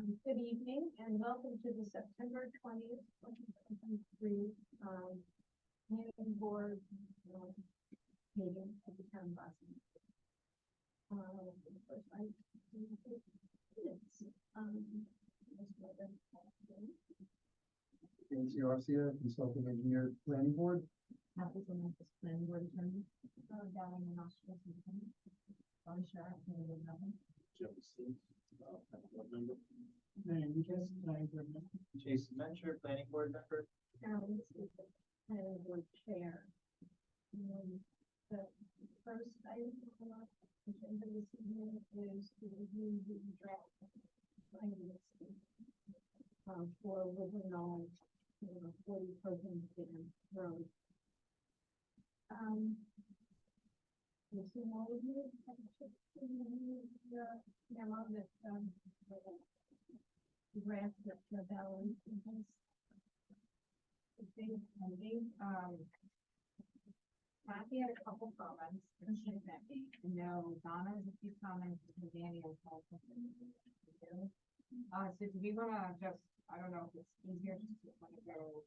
Good evening and welcome to the September 20th, 2023 planning board meeting of the town of Boston. First, Nancy Garcia, Consulting Engineer, Planning Board. Planning board attorney. Down in the Nostra. I'm sure I can do nothing. Jason Mencher, planning board member. Carolyn is the planning board chair. The first item on our agenda this evening is to review the draft language for River Knowledge, 40 Perkins Dam Road. We'll see more of you. The memo that the grant that Valerie has. Kathy had a couple comments, and she sent me. No, Donna has a few comments, and Danny has also. So do we wanna just, I don't know if it's easier just to kind of go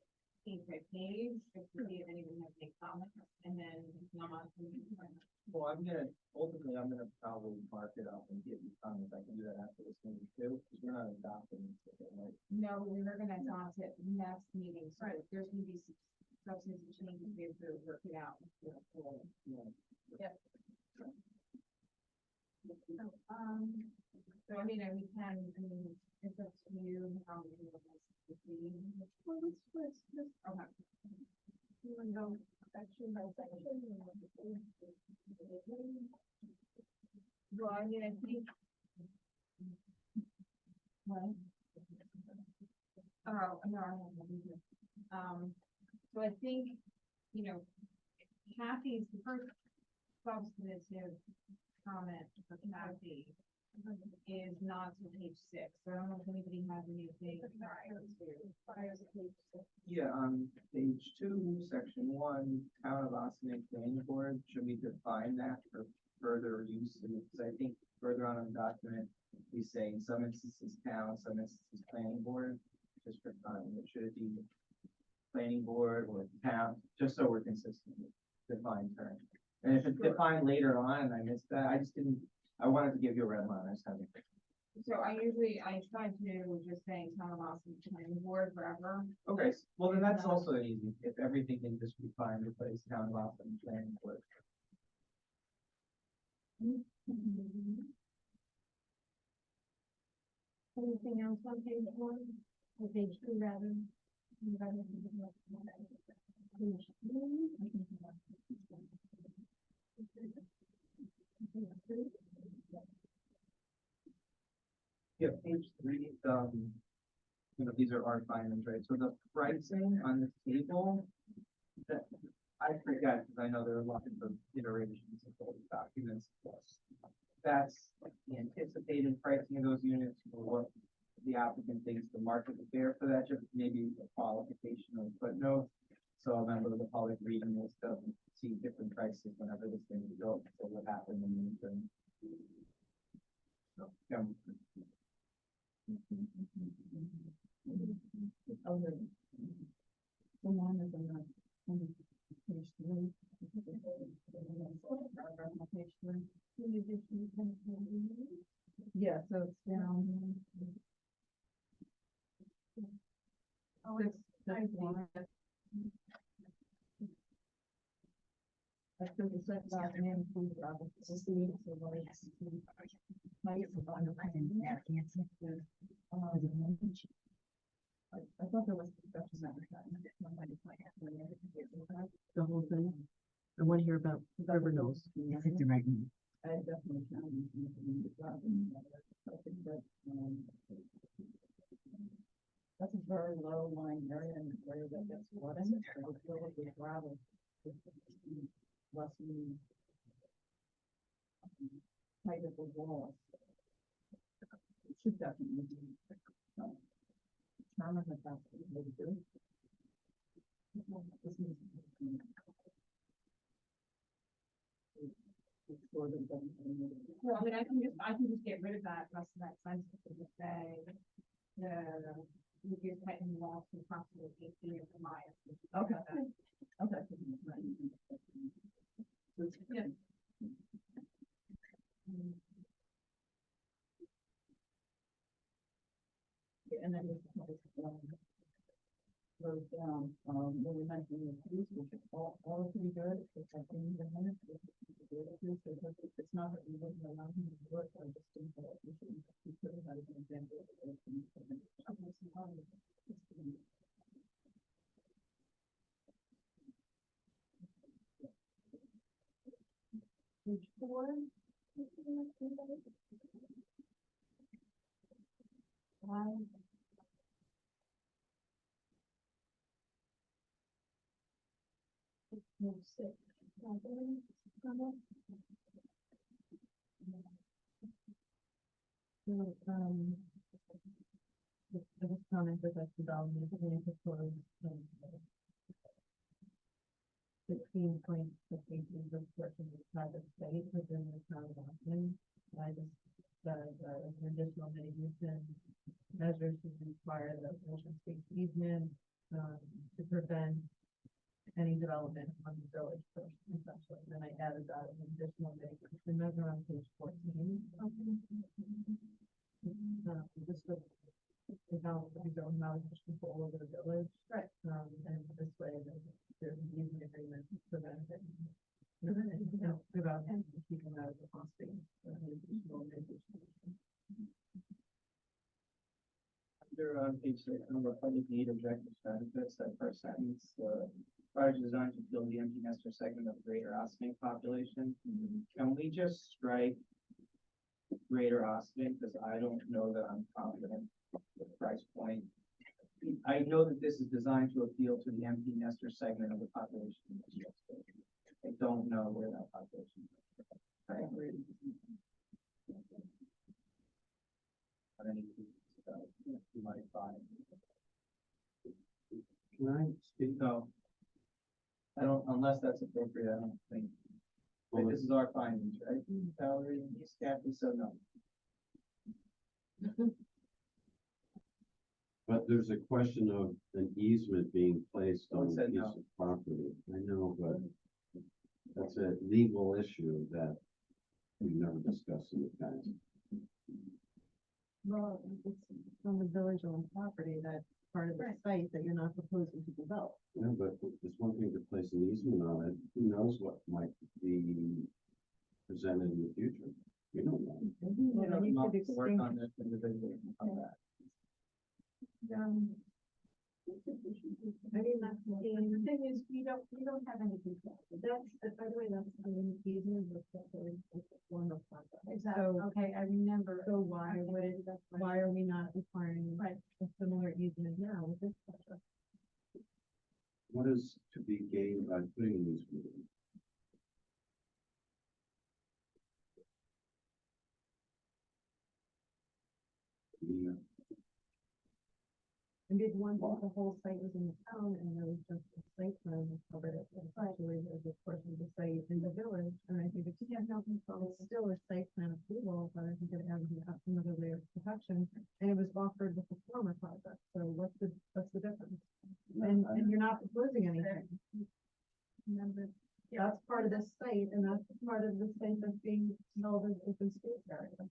page by page, just to see if anyone has any comments, and then Well, ultimately, I'm gonna probably mark it up and give you comments. I can do that after this meeting too, because we're not adopting it, right? No, we were gonna adopt it next meeting, so if there's gonna be some substantive changes, we have to work it out. Yep. So, we can, it's up to you, how many of us to see. Well, let's Okay. you want to go section by section. Well, I think. What? Oh, no, I don't know. So I think, Kathy's, the first substantive comment for Kathy is not to page 6. So I don't know if anybody has anything prior to page 6. Yeah, on page 2, section 1, town of Austin planning board, should we define that for further use? Because I think further on in the document, we say in some instances town, some instances planning board, just for fun, should it be planning board or town, just so we're consistent with defined terms. And if it's defined later on and I missed that, I wanted to give you a red line. So I try to just say town of Austin planning board forever. Okay, well then that's also easy, if everything can just be fine, replace town of Austin planning board. Anything else on page 1? Or page 2 rather? Yeah, page 3, these are our findings, right? So the pricing on the table, that I forget, because I know there are lots of iterations of those documents. That's the anticipated pricing of those units, or what the applicant thinks the market would bear for that, just maybe a qualification or footnote. So a member of the public reading this to see different prices whenever this thing is built, so what happened in the interim. So, yeah. Yeah, so it's down. Oh, it's I thought there was discussion that The whole thing. I want to hear about River Knolls. I think the right one. I definitely can. That's a very low lying area and where that gets flooded. So it's really gravel. Less than height of the wall. It should definitely be. Determine that that's what we need to do. This is. It's for the Well, I mean, I can just get rid of that rest of that sentence and just say, the, with your tightening walls to approximately 8 feet of the mile. Okay. Okay. Yeah. And then goes down, when we mentioned the police, which is all pretty good, it's like in the minutes, it's not that we wouldn't allow him to work, I just think that we should consider that as an example of it. Page 4. Five. Page 6. So, I just commented that the development is going to propose, 16.6 acres of portion of private space within the town of Boston. I just, an additional mitigation measures to require the open space easement, to prevent any development on the village first, essentially. Then I added that as an additional mitigation measure on page 14. Just the balance that we don't have much control over the village. Right. And this way, there's an easement agreement to prevent it. About keeping that as a costing. Under, page 6, number public need objective benefits, that first sentence, project designed to fill the empty nester segment of greater Austin population. Can we just strike greater Austin, because I don't know that I'm confident with the price point. I know that this is designed to appeal to the empty nester segment of the population. I don't know where that population is. I agree. But any, you might find. Can I speak? No. I don't, unless that's appropriate, I don't think. Wait, this is our findings, right? Valerie, East Kathy, so no. But there's a question of an easement being placed Oh, it on a said piece no. of property. I know, but that's a legal issue that we've never discussed in the past. Well, it's on the village owned property, that part of the site that you're not proposing to develop. Yeah, but it's one thing to place an easement on it. Who knows what might be presented in the future? We don't know. You know, you Not could to work extinct, on this individually and come back. I mean, that's, the thing is, we don't have any control. That's, by the way, that's an easement with the form of contract. Exactly, So- okay, I remember. so why are we not requiring Right. a similar easement now with this project? What is to be gained by putting an easement in? Yeah. And did one, think the whole site was in the town and there was just a site plan that covered it, but actually there's a portion of the site in the village, and I think it's, You have no control. it's still a site plan approval, but I think it has another layer of protection, and it was offered with the former project, so what's the difference? And you're not proposing anything, Remember, that's part of this site, and that's part of the site that's being held as open space area.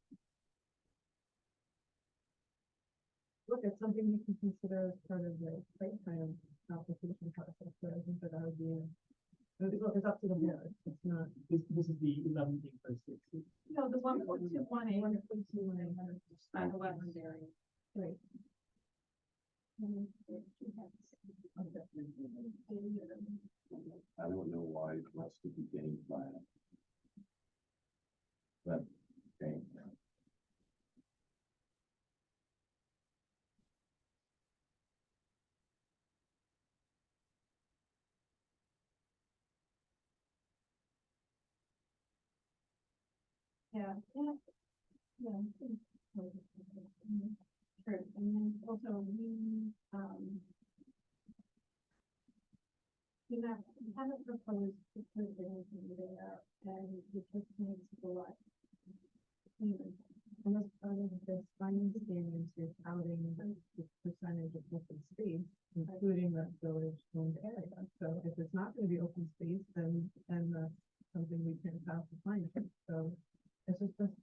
Look, it's something you can consider as part of the site plan application process, so I think that would be, it's up to the board, it's not. This is the 11.6. no, the 1.218. 1.218. On the wetland area. Right. I don't know why what's to be gained by it. But, okay. Yeah. Yeah. True, and then also we, You haven't proposed to put anything there, and it just makes it a lot. And as part of this finding standards, you're counting the percentage of open space, including the village owned area. So if it's not gonna be open space, then that's something we can pass the fine. So it's just,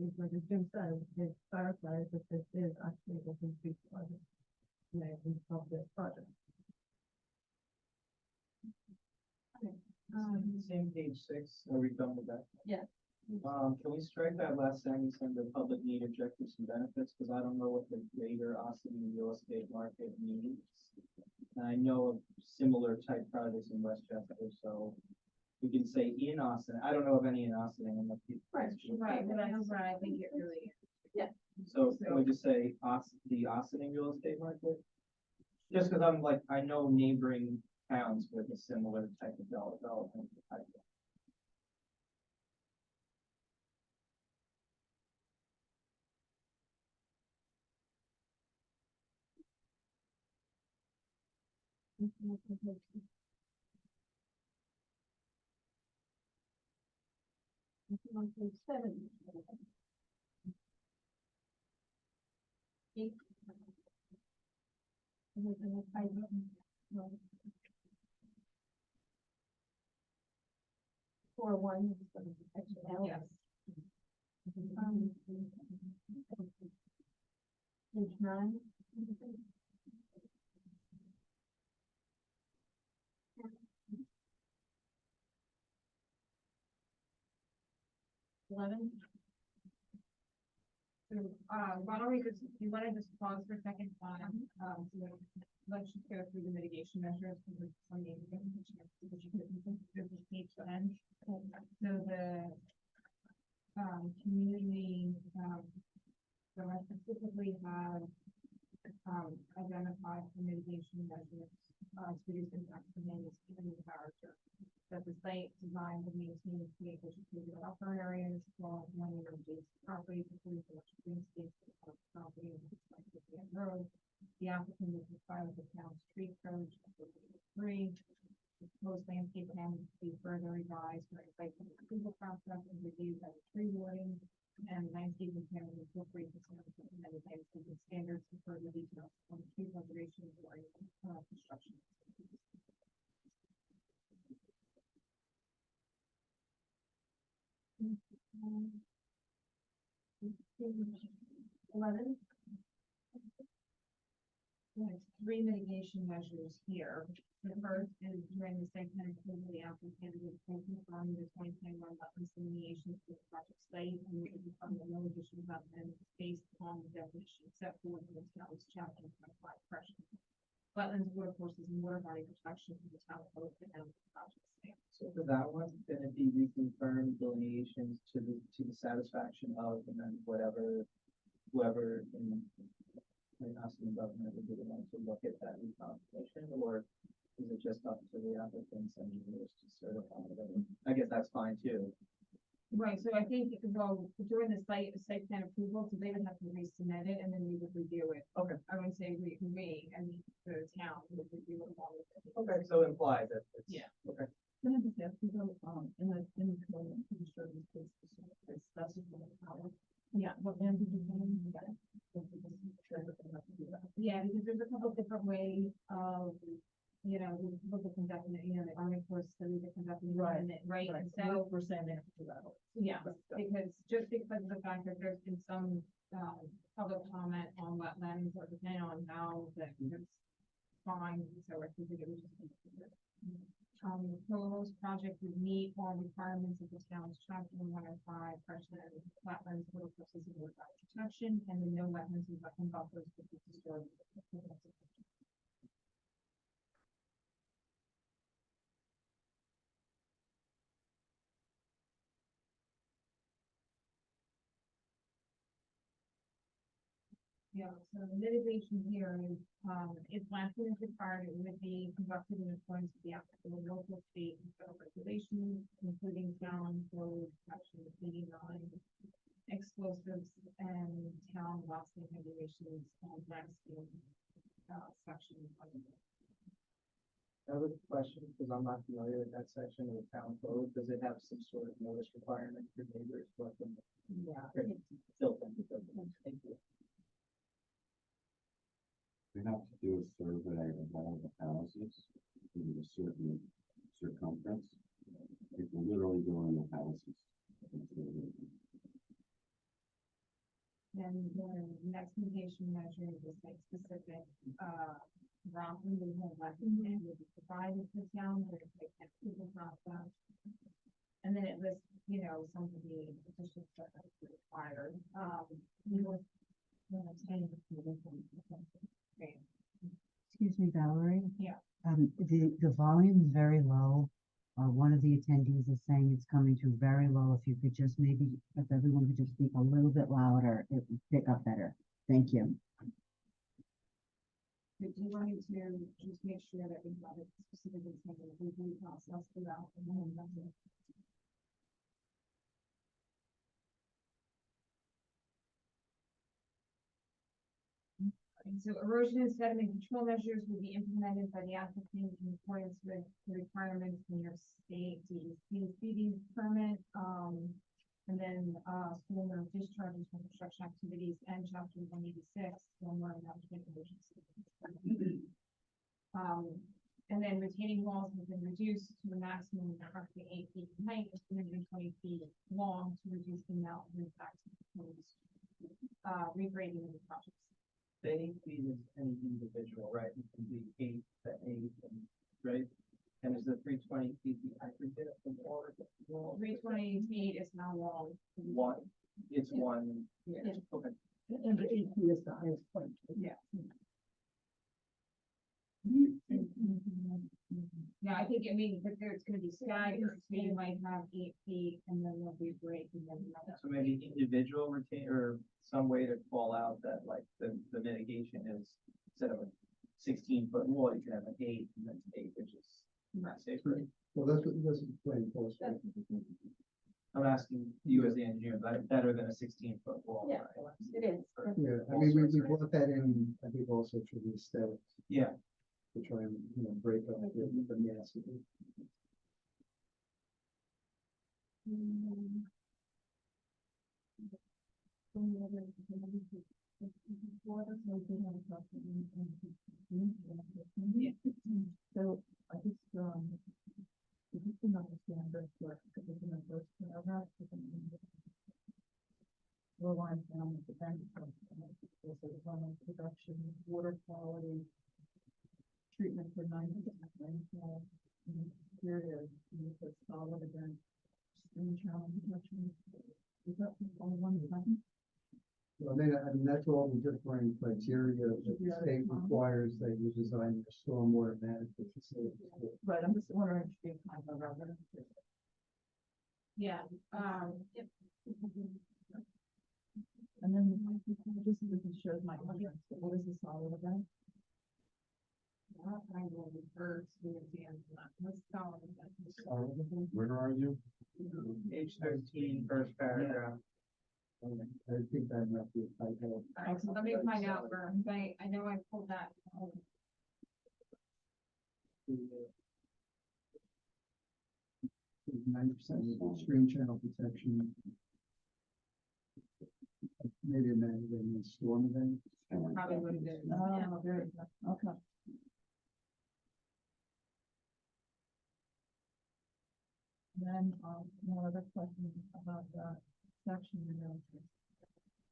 it's like as Jim said, it clarifies that this is actually an open space project. We call this project. Same page 6, are we done with that? Yeah. Can we strike that last sentence under public need objectives and benefits, because I don't know what the greater Austin real estate market means. And I know of similar type projects in Westchester, so we can say in Austin, I don't know of any in Austin, and let's keep. Right, but that's where I think it really is. So can we just say the Austin real estate market? Just because I'm like, I know neighboring towns with a similar type of development. On page 7. Eight. And then I don't. 4-1. Yes. Page 9. So, why don't we just, you wanna just pause for a second on, so let's just go through the mitigation measures, because there's some names that there's a page 10. So the, community, so I specifically have, identified the mitigation measures, to reduce impacts to management character. That the site designed to maintain the efficiency of upper areas, while money adjacent properties, including commercial green space, property, and like road. The applicant is required with the town's tree code, chapter 3. The proposed landscape plan to be further revised for a site plan approval process and reviewed by the tree warden. And landscaping plan will incorporate the recommended landscaping standards and further details on tree preservation or construction. 11. There's 3 mitigation measures here. The first is during the site plan approval, the applicant will confirm the 2021 wetlands delineation for the project site and will confirm the no additional wetlands based on the definition set forth in the town's chapter 25 pressure. Wetlands, water courses, and water body protection for the town code and the project site. So for that one, then it be reconfirmed delineations to the satisfaction of, and then whoever in Austin government would be the one to look at that recompilation, or is it just up to the applicants and engineers to certify it? I guess that's fine too. Right, so I think, well, during the site plan approval, so they would have to resubmit it and then we would review it. Okay. I wouldn't say I mean, the town would review it along with it. Okay, so imply that it's. Yeah. Okay. Can I just ask you though, in the code, I'm pretty sure this is specified power. Yeah. What land did you name? Yeah, because there's a couple different ways of, you know, we look at conducting, the Army Corps study the conducting, Right, right? And So so, we're saying they have to do that. yeah, because, just because of the fact that there's been some, public comment on wetlands or depending on how that is fine, so I think it was just. The proposed project would meet all requirements of the town's chapter 105, pressure and wetlands, water courses, and water body protection, and the no wetlands and wetland buffers would be destroyed. Yeah, so the mitigation here is, if blasting is required, it would be conducted in accordance with the applicable local, state, and federal regulations, including town code, section 89, explosives, and town blasting regulations, and blasting, section 20. Another question, because I'm not familiar with that section of the town code, does it have some sort of notice requirement for neighbors, what them? Yeah. Filter. Thank you. We have to do a survey of all the houses in a certain circumference. If we're literally doing the houses. And the next mitigation measure is like specific, roughly we have lesson and will be provided to town, where it's like technical process. And then it lists, you know, some of the petitions that are required, we will. Excuse me, Valerie? Yeah. The volume is very low. One of the attendees is saying it's coming through very low. If you could just maybe, if everyone could just speak a little bit louder, it would pick up better. Thank you. Do you want me to just make sure that we have it specifically saying the review process throughout the whole budget? So erosion and sediment control measures will be implemented by the applicant in accordance with the requirements in your state DEC permit, and then, stormwater discharges from construction activities and chapter 186, stormwater management emergency. And then retaining walls have been reduced to a maximum of approximately 8 feet in height, and 220 feet long to reduce the amount of impact to the proposed, regrading of the projects. The 8 feet is any individual, right? It can be 8 to 8, and, right? And is the 320 feet the aggregate of the wall? 320 feet is now long. One, it's one. Yeah. Okay. And the 8 feet is the highest point. Yeah. Yeah, I think, I mean, but there's gonna be staggered, so you might have 8 feet and then there'll be a break and then another. So maybe individual retain, or some way to call out that like the mitigation is instead of a 16-foot wall, you can have an 8 and then 8, which is not safer. Well, that's what playing for. I'm asking you as the engineer, but better than a 16-foot wall. Yeah, right? it is. For Yeah, I all mean, we sorts of brought that in, I think also for the aesthetics, Yeah, to try and, break up the massively. So I just, just to understand this, work, because it's in the first paragraph, we're line down with the bank, there's a running production, water quality, treatment for 90% rainfall, period, with solid event, stream channel protection. Is that all one thing? Well, I mean, that's all the different criteria that the state requires that you design a stormwater management facility. Right, I'm just wondering if you kind of relevant. Yeah, And then just this shows my audience, what is the solid event? I will refer to the end of that. Let's go. Where are you? page 13, first paragraph. I think that might be a typo. Alright, so let me find out where, I know I pulled that. 90% stream channel protection. Maybe a man, then storm event. Probably what it is. Oh, very good, okay. Then, one other question about the section,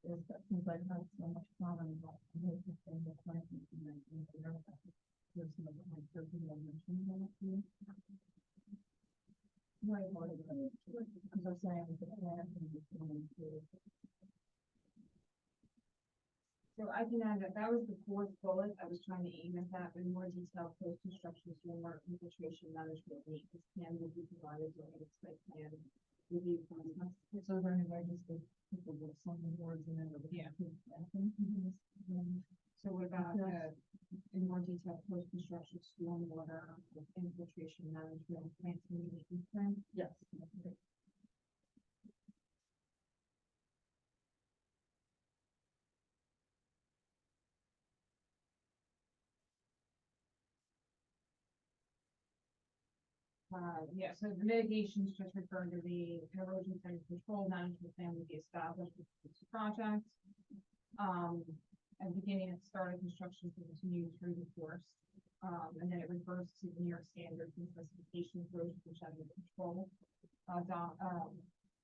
is that since I've had so much common about the sustainable planting and there's some of my personal mentions on it here. Right, because I'm saying the planting is going to. So I can add that, that was the fourth bullet, I was trying to aim at that, in more detail, post-construction stormwater infiltration management maintenance plan will be provided during the site plan review process. So then I just think people with some words in it. Yeah. So what about, in more detail, post-construction stormwater infiltration management plants and maintenance plan? Yes. Yeah, so the mitigations just refer to the erosion and control management plan will be established with this project. At the beginning, it started construction to continue through the course. And then it refers to the New York standards and specifications, erosion and control.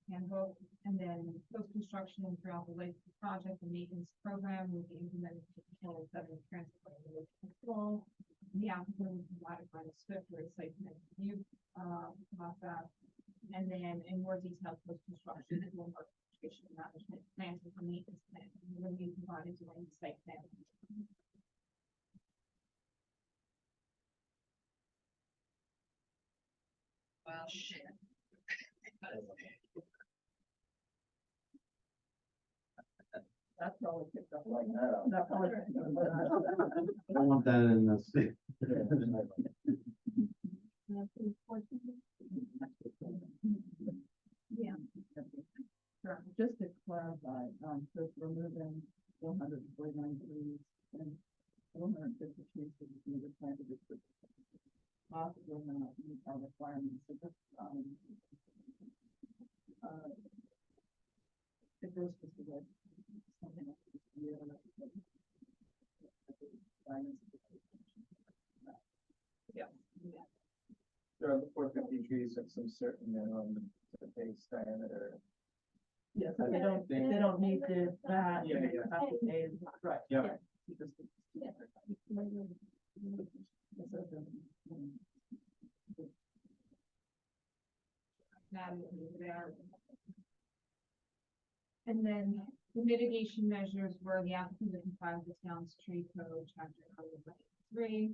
Handbook, and then post-construction and throughout the life of the project, the maintenance program will be implemented to control seven transport and erosion control. The applicant will provide a final script for a site plan review, process. And then in more detail, post-construction, and more vegetation management plans with the maintenance plan, will be provided during the site plan. Well, shit. That's probably picked up like that. That probably. I don't want that in the state. Yeah. Sure. Just to clarify, so if we're moving 149 trees and 150 trees to be planted, it's possibly not meet our requirements, so just, it goes to the, something like this, There are the 450 trees at some certain minimum base diameter. yeah, so they don't need to, that. Yeah, yeah. Have to pay, right. Yeah. Because That is there. And then the mitigation measures were the applicant to comply with the town's tree code, chapter 3.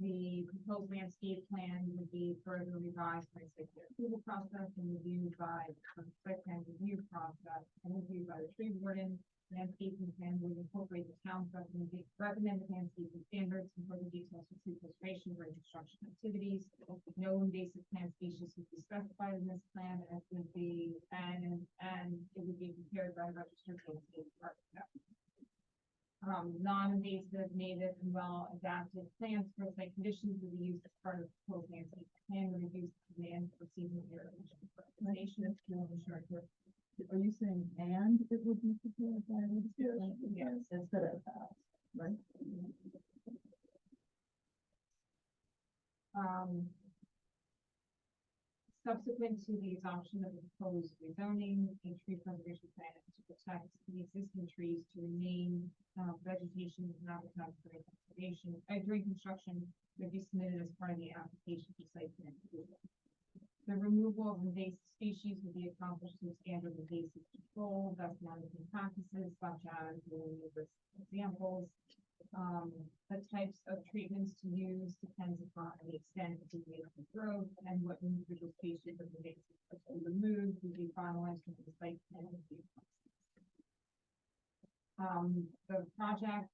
The proposed landscape plan would be further revised by site plan approval process and reviewed by the site plan review process and reviewed by the tree warden. Landscaping plan would incorporate the town's recommended landscaping standards and further details for tree preservation during construction activities. No invasive plant species would be specified in this plan, and it would be, and it would be prepared by a registered landscape architect. Non-invasive, native, and well-adapted plants for site conditions will be used as part of the proposed landscape plan to reduce demand for seasonal irrigation fertilization. are you saying and it would be prepared by a registered Yes. instead of that, right? Subsequent to the adoption of the proposed rezoning, a tree preservation plan to protect the existing trees to remain vegetation and habitat during conservation, during construction would be submitted as part of the application for site plan approval. The removal of invasive species would be accomplished through standard invasive control, best management practices such as the numerous examples. The types of treatments to use depends upon the extent of the invasive growth and what individual species of invasive are to be removed will be finalized in the site plan review process. The project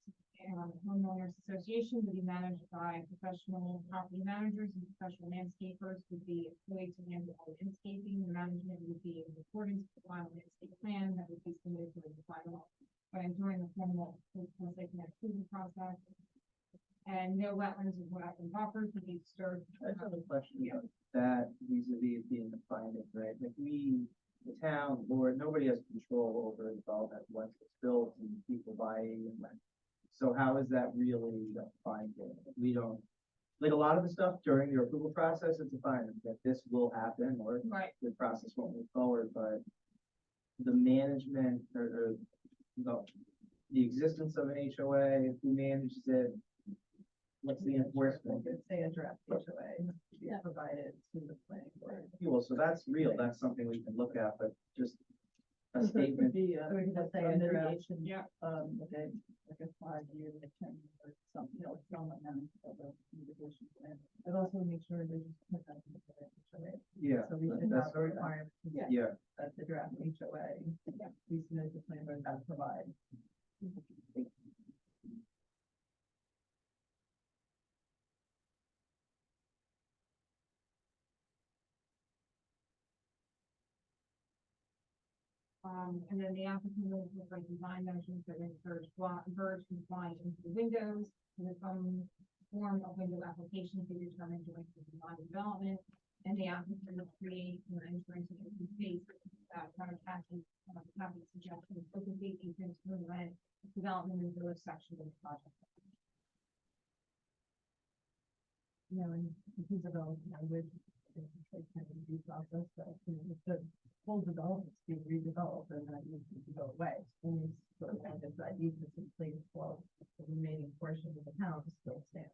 homeowners association will be managed by professional property managers and professional landscapers would be employed to handle all landscaping. The management would be in accordance with the final landscape plan that would be submitted during the final, during the formal site plan approval process. And no wetlands or wetland buffers would be disturbed. I just have a question about that vis-a-vis being the finding, right? Like we, the town, board, nobody has control over the development once it's built and people buying and like. So how is that really a finding? We don't, like a lot of the stuff during your approval process, it's a finding that this will happen or Right. the process won't move forward, but the management or the existence of an HOA, who manages it, what's the enforcement? It's a draft HOA to be provided to the planning board. Well, so that's real, that's something we can look at, but just a So it could statement. be, we could just say a mitigation. Yeah. Like a 5-year, 10-year, or something, you know, some amount of a mitigation plan. But also make sure they just put that in the HOA. Yeah, So we should that's, have a requirement yeah, that the draft HOA, we submit the plan board that provide. And then the applicant will provide design measures that encourage bird compliance into the windows. And some form a window application to determine joint design development. And the applicant will create and enter into open space, private passage, having suggestions, open space easements to prevent development in village section of the project. You know, and this is about language, it's like kind of due process, but you know, if the whole development's being redeveloped, and that needs to go away. And it's sort of like that easement in place while the remaining portion of the town still stands.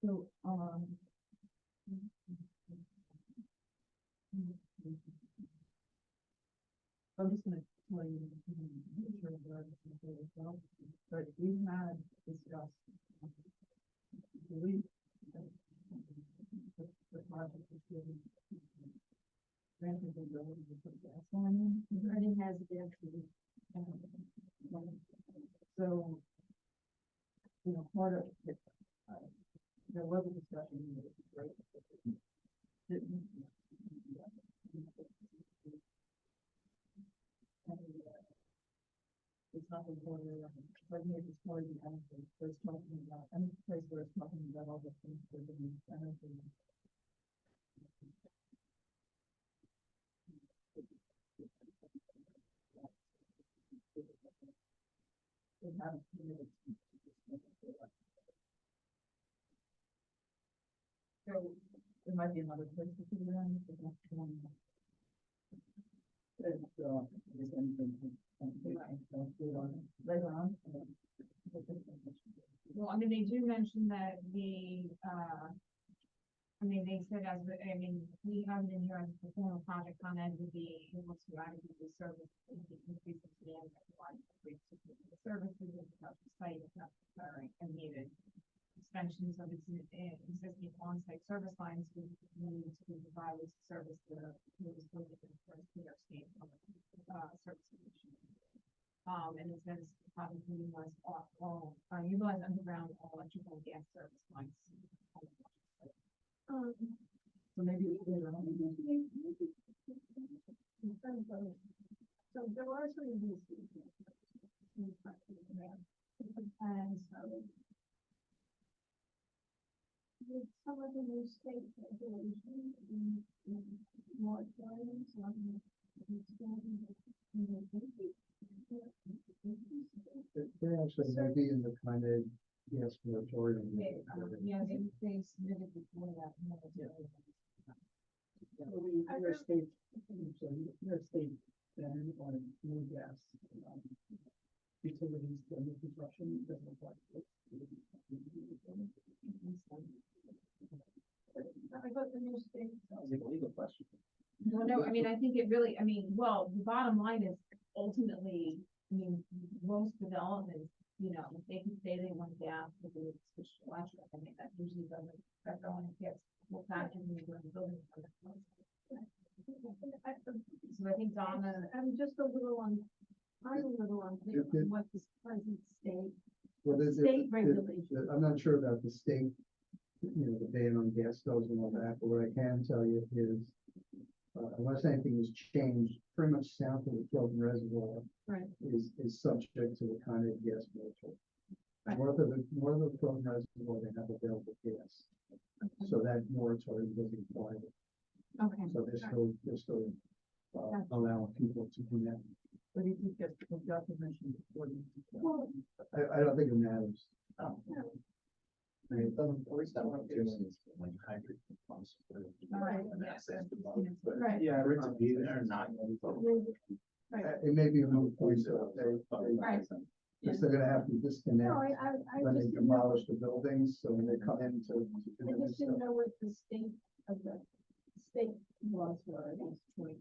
So, I'm just gonna tell you, I'm sure there are some people as well, but we had discussed. We. The project is really. Granted, the ability to put gas line in, but it has density. So. You know, part of it, there was a discussion, right? It's not the border, but here it's more the energy, so it's talking about, any place where it's talking about all the things that are the energy. It has committed. So there might be another place to figure out if the next one. Is anything. Later on. Well, I mean, they do mention that I mean, they said we have it in here as a formal project on end would be able to adequately service increase the demand that provides the services of the site if necessary and needed. Extensions of its existing on-site service lines would need to be provided to service the service station. And it says probably utilize utilize underground electrical and gas service lines. So maybe it's later on. So there are some of these. And so. With some of the new state regulations in moratoriums on. They actually may be in the kind of, yes, moratorium. Yeah, they submitted before that. Your state, your state ban on new gas. Utilities, the new construction doesn't apply. I got the new state. Sounds like a legal question. Well, no, I mean, I think it really, well, the bottom line is ultimately, most developments, if they can say they want gas, they would switch to electric. I mean, that usually doesn't, that only gets more factors when you go to the building. So I think Donna, I'm just a little I'm a little unclear on what this present state, Well, state regulation. I'm not sure about the state, the ban on gas stoves and all that, but what I can tell you is, unless anything has changed, pretty much south of the Tilton Reservoir Right. is subject to the kind of gas moratorium. Right. North of the Tilton Reservoir, they have available gas, so that moratorium doesn't apply. Okay. So they're still allowing people to connect. But you think that the definition before you. Well, I don't think it matters. Oh. I mean, it doesn't, At least that one is like hybrid pumps. Right. And that's it. right. Yeah, For it to be there, not. it may be a moot point, so Right. they're still gonna have to disconnect No, I when they just didn't know, demolish the buildings, so when they come in to do I this just didn't stuff. know what the state of the state laws were against joint.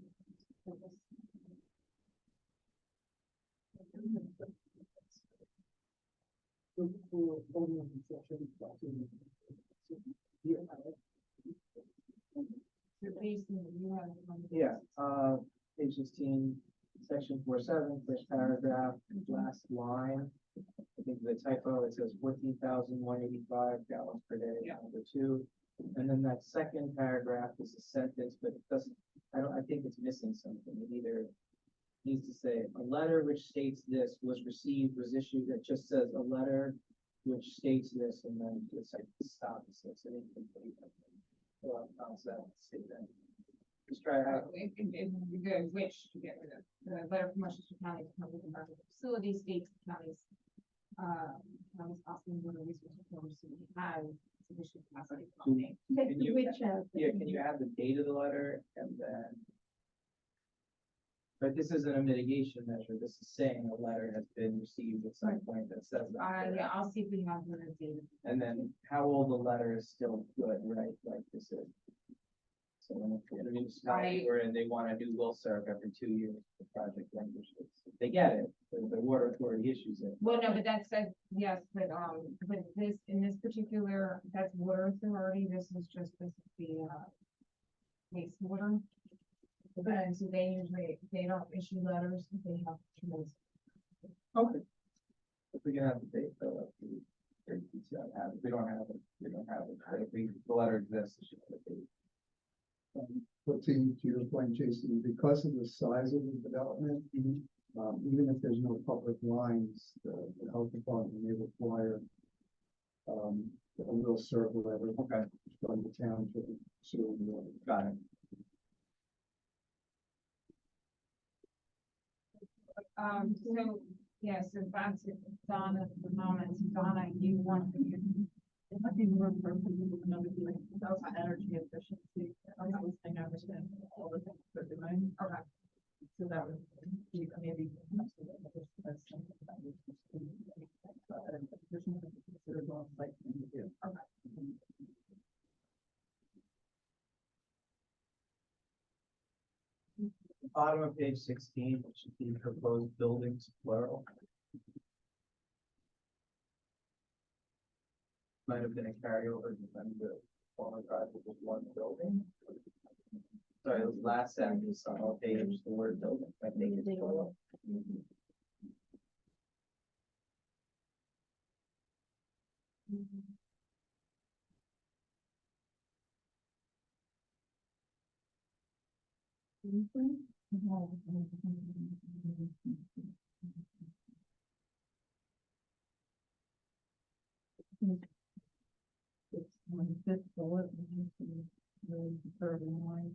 you're basing, you have. Yeah, page 16, section 4.7, first paragraph, last line. I think the typo, it says 14,185 gallons per day, number 2. And then that second paragraph is a sentence, but it doesn't, I think it's missing something. It either needs to say, a letter which states this was received, was issued. It just says a letter which states this, and then it's like stop, it says it incomplete. Well, concept, say that. Just try it out. The which to get rid of, the letter from Westchester County to public environmental facility states the county's, county's Austin Water Resources Authority has sufficient capacity. for pumping. Take Can the you- which out. Yeah, can you add the date of the letter and then? But this isn't a mitigation measure, this is saying a letter has been received at some point that says that. Yeah, I'll see if we have the data. And then how old the letter is still good, right, like this is. So when a municipality Right. were in, they want a new will serve every 2 years, the project language, they get it, the water authority issues it. Well, no, but that said, yes, but this, in this particular, that's water authority, this is just, this is the, wastewater. And so they usually, they don't issue letters, they have to. Okay. If we can have the date, though, that'd be great to have it, we don't have it, but if the letter exists, it should have a date. But to your point, Jason, because of the size of the development, even if there's no public lines, the health department may require a will serve letter Okay, from the town to the sewer and water. got it. So, yeah, so that's it, Donna, the comments, Donna, you want to. I think we're perfect, that was energy efficiency, that was the thing I understand all the things they're doing. Okay. So that would be maybe. That's something that we should do. Additional considered on site thing to do. Bottom of page 16, it should be proposed buildings plural. Might have been a carryover from the former project was one building. Sorry, the last sentence on all page, the word building, I think it's plural. It's on the fifth bullet, the third line.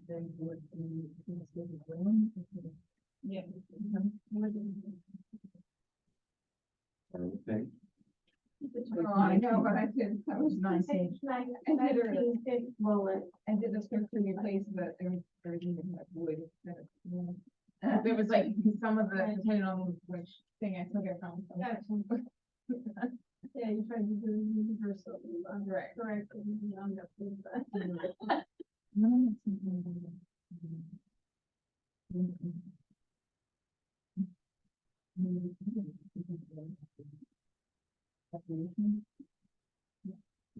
They would be considered willing. Yeah. Okay. Oh, I know, but I did, that was nice. Page nine, I did it. 19, fifth bullet. I did the script in place, but there was even like wood. There was like some of the, depending on which thing I took it from. Yeah, you're trying to do universal. Right. Correct. On the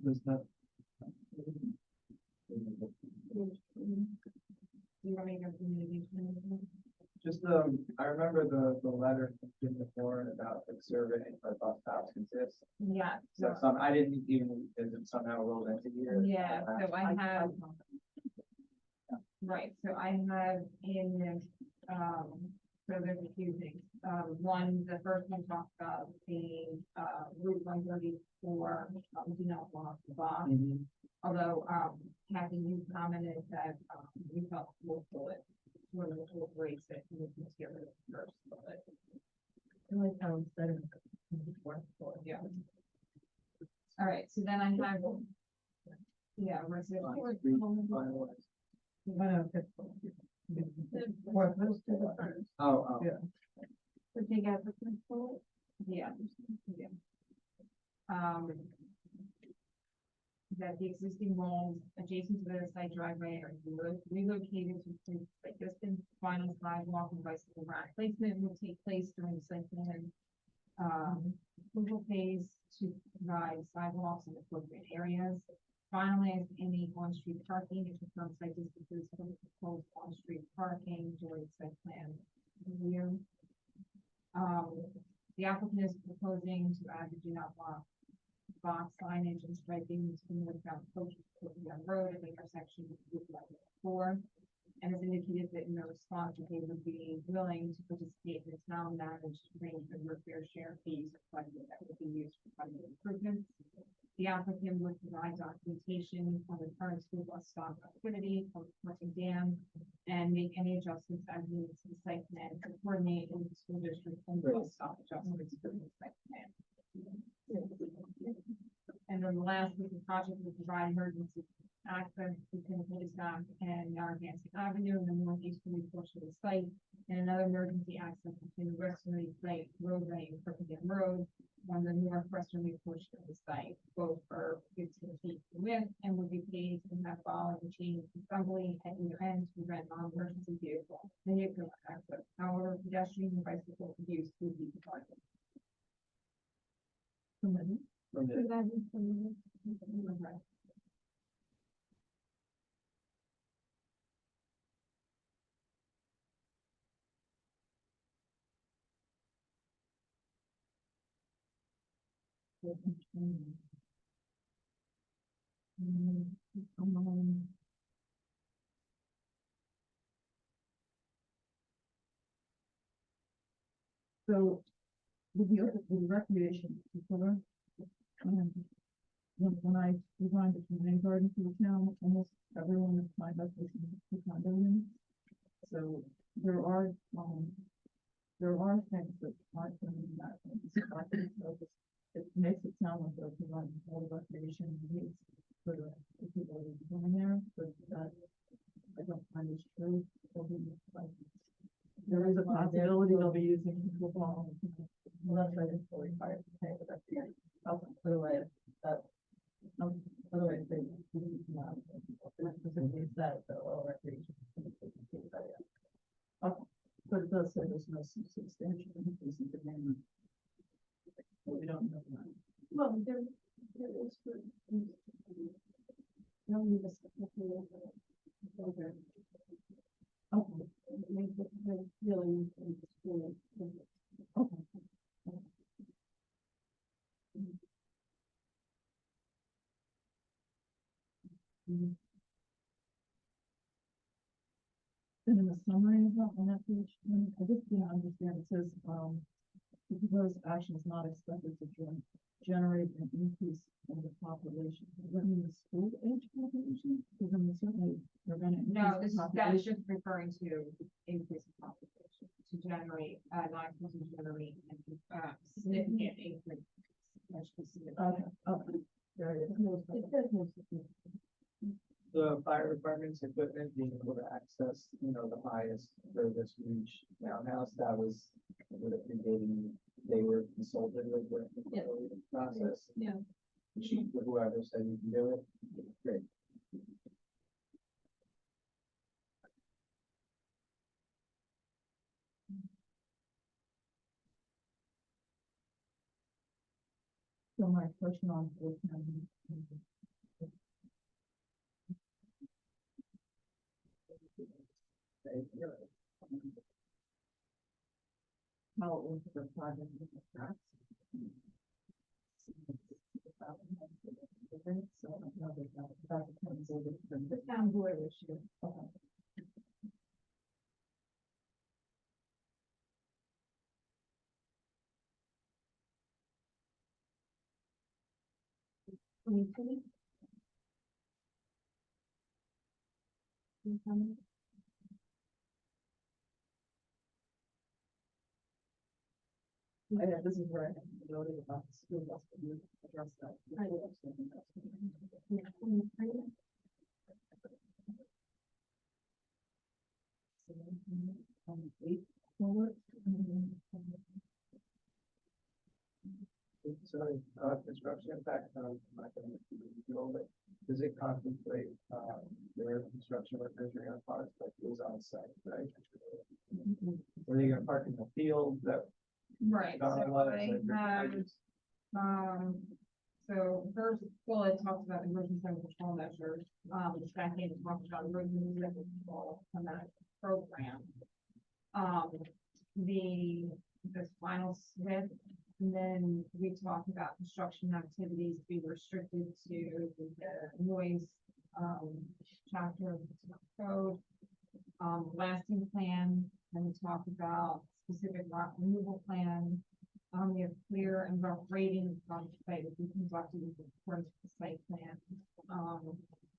Does that? You want me to go through the Just, I remember the letter from Jim before about the survey for bus stops exists. Yeah, So some, I didn't even, is it somehow rolled into here? yeah, so I have, right, so I have in this, so there's a few things. One, the first one talks about the, Route 134, do not block the box. Mhm. Although, Kathy, you commented that, we felt we'll pull it, we're gonna pull it, raise it, and we can get rid of it first, but, I like how instead of before, yeah. All right, so then I have, yeah, residential. Street finalized. Fourth, those two are first. Oh, Yeah. So take out the first bullet. Yeah, yeah. That the existing walls adjacent to the site driveway are relocated to improve like distance, final sidewalk and bicycle rack placement will take place during the site plan. Approval phase to provide sidewalks in appropriate areas. finalize any on-street parking, to confirm site distances for the proposed on-street parking during site plan review. The applicant is proposing to add the do not block box signage and striping to the northbound approach to the road at the intersection with Route 4. And has indicated that in their response, that they would be willing to participate in the town managed range of repair share fees funding that would be used for funding improvements. The applicant would provide documentation on the current school bus stop activity from Martin Dam and make any adjustments as needed to the site plan to coordinate with the school district and bus stop adjustments to the site plan. And then lastly, the project will provide emergency access between Woodstock and Narragansett Avenue in the northeasterly portion of the site, and another emergency access between the westerly site roadway and Crooked Road on the northwesterly portion of the site, both are 15 feet in width and would be paved and have following the chain assembly at either end to prevent non-emergency vehicle access. However, pedestrian and bicycle use would be provided. So, with the recreation, before, when I designed the community garden for the town, almost everyone is signed up with the condo units. So there are things that aren't going to be that. So it makes it sound like they're providing all the recreation needs for the people that are going there, but that I don't find is true. There is a possibility they'll be using football. Well, that's why it's fully required to pay for that. Otherwise, otherwise they not specifically said the oil recreation. But it does say there's no substantial increase in demand. But we don't know that. Well, there is for. No need to. Okay. Okay. Make it really. Okay. And in the summary of that, on that page, I just didn't understand, it says, the proposed action is not expected to generate an increase in the population. Does that mean the school age population? Because then certainly they're gonna. No, increase this, the that is population. just referring to increase in population, to generate, not to generate, significant increase. Okay, okay, there it is. It says no significant. The fire department's equipment being able to access, the highest furthest reach townhouse, that was what it predating, they were consulted with the process. Yeah. Chief, or whoever said you can do it, great. So my question on. How old is the project with the tracks? So I don't know that depends on The town board issue. Okay. Yeah, this is where I have noted about the school bus, but you address that. Eight forward. Sorry, construction impact, I'm not gonna go, but does it contemplate, their construction workers are gonna park like it was on site, right? Are they gonna park in the field that? Right, so I have, So first bullet talks about emergency zone control measures, second talks about emergency zone control on that program. The final SWIP, and then we talk about construction activities to be restricted to the noise, chapter of the code. Blasting plan, and we talk about specific rock removal plan. We have clear and rough grading of the site that we conducted according to the site plan.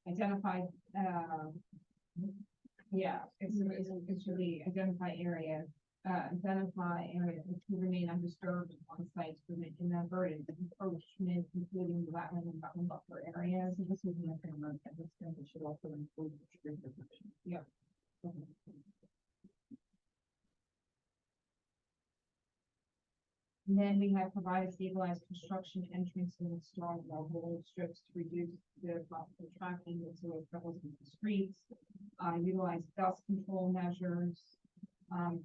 Identified, it's really identify areas, which will remain undisturbed on site to prevent inadvertent encroachment, including the wetland and wetland buffer areas. So this is not gonna run, and this thing should also include the tree protection. Yeah. And then we have provided stabilized construction entrance and installed wall strips to reduce the possible traffic into the troubles in the streets. Utilize dust control measures,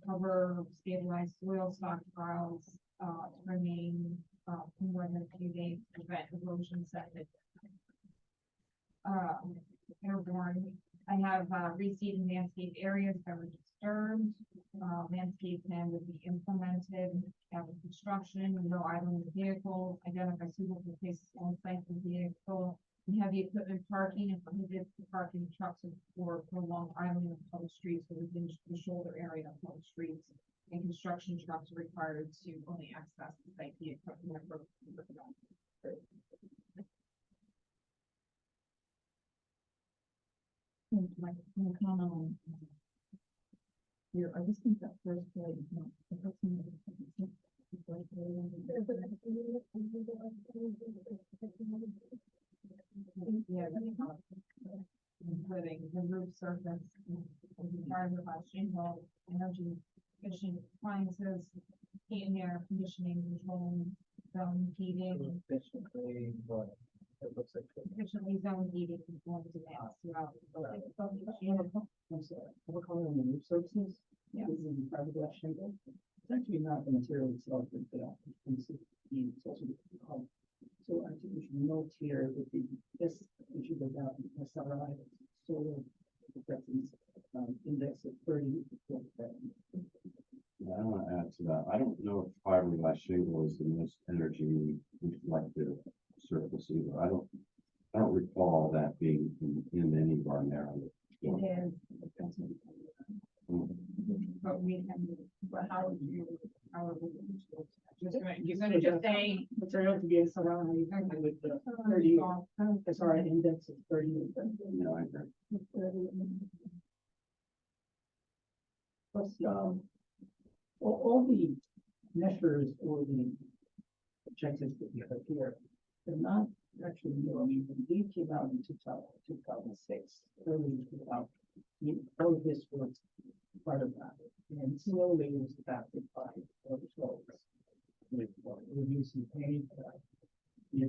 cover stabilized soil stockpiles, to remain, for more than a few days, to prevent erosion sediment. Airborne, I have, reseeded landscape areas that were disturbed. Landscape plan would be implemented after construction, no idling of vehicles, identify suitable places on site for the vehicle. And heavy equipment parking and prohibited parking trucks or prolonged idling of public streets within the shoulder area of public streets. And construction trucks are required to only access the site via equipment. My comment on, here, I just think that first slide is not, the first thing that it's like, Yeah, including the roof surface, required of shingle, energy efficient appliances, heat and air conditioning, controlling zone heating, Efficiently, but it looks like. efficiently zone heating, controlling demands throughout. I'm sorry, we're calling them the roof services. Yeah. This is the fiberglass shingle. It's actually not the material itself, but it's also so I think we should note here that this, we should go down, SRI, solar reflectance, index of 30. Yeah, I want to add to that. I don't know if fiberglass shingle is the most energy reflective surface either. I don't recall that being in any of our narrative. It is, but we can, but how would you, you're gonna just say. Material to be SRI with the 30, SRI index of 30. No, I agree. Plus, all the measures or the objectives that we have here, they're not actually new. I mean, when we came out in 2006, early 2000, all of this was part of that. And slowly it was adapted by other folks. With reducing paint, the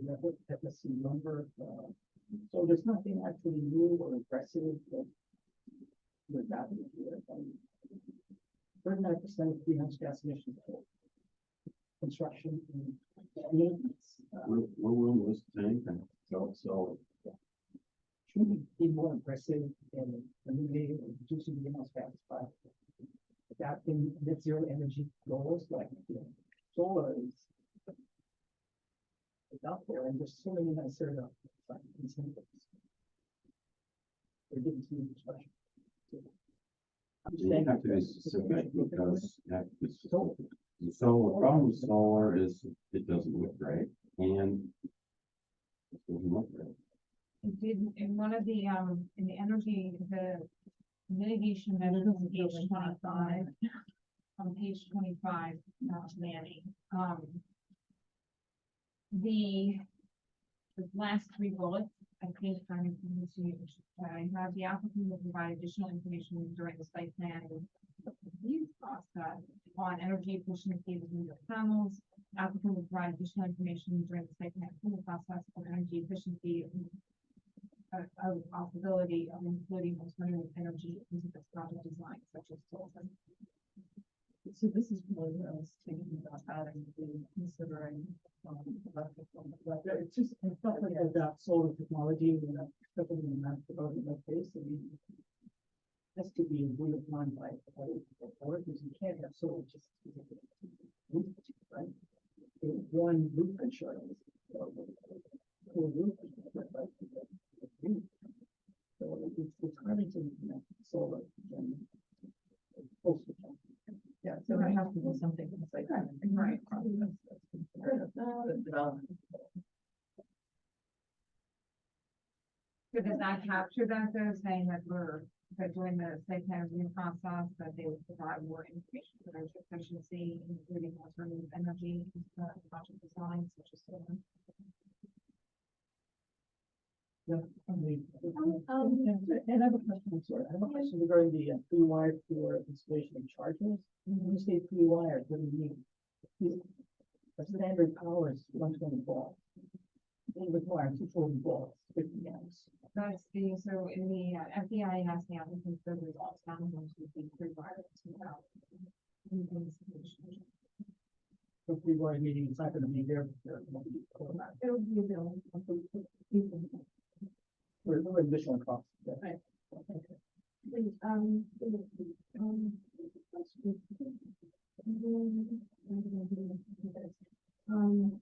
FSC lumber, so there's nothing actually new or aggressive with that here. 39% of greenhouse gas emissions for construction and maintenance. What room was the tank? So should we be more aggressive in eliminating or reducing greenhouse gas by adapting net zero energy goals like, solar is out there, and there's so many nice incentives. They're getting to the discussion. You have to be specific because you have to be specific. So the problem with solar is it doesn't look great and it doesn't look great. It did, in one of the, in the energy, the mitigation measures on page 25, on page 25, Manny, the last three bullets, I think, kind of, I have the applicant will provide additional information during the site plan review process on energy efficiency of the panels. Applicant will provide additional information during the site plan approval process on energy efficiency of the possibility of including alternative energy into the project design, such as solar. So this is really what I was thinking about adding, considering, electrical. But it's just, I felt like I've got solar technology and that, something in that development like this, I mean. Has to be agreed upon by, board, because you can't have solar just. Roof, right? One roof insurance. Full roof. So it's harder to connect solar than. Postal. Yeah, so it has to be something that's like. Right. The development. So does that capture that though, saying that that during the site plan review process, that they would provide more information for energy efficiency, including alternative energy, project design, such as solar? Yeah, and I have a question, I'm sorry, I have a question regarding the pre-wired for installation of chargers. When you say pre-wired, what do you mean? The standard power is 120 volts. They require 240 volts, 50 amps. That's so in the FEI has the applicants, the results down, those would be pre-wired to out. So pre-wired meaning it's not gonna be there. It'll be available. There's no additional cost. Right.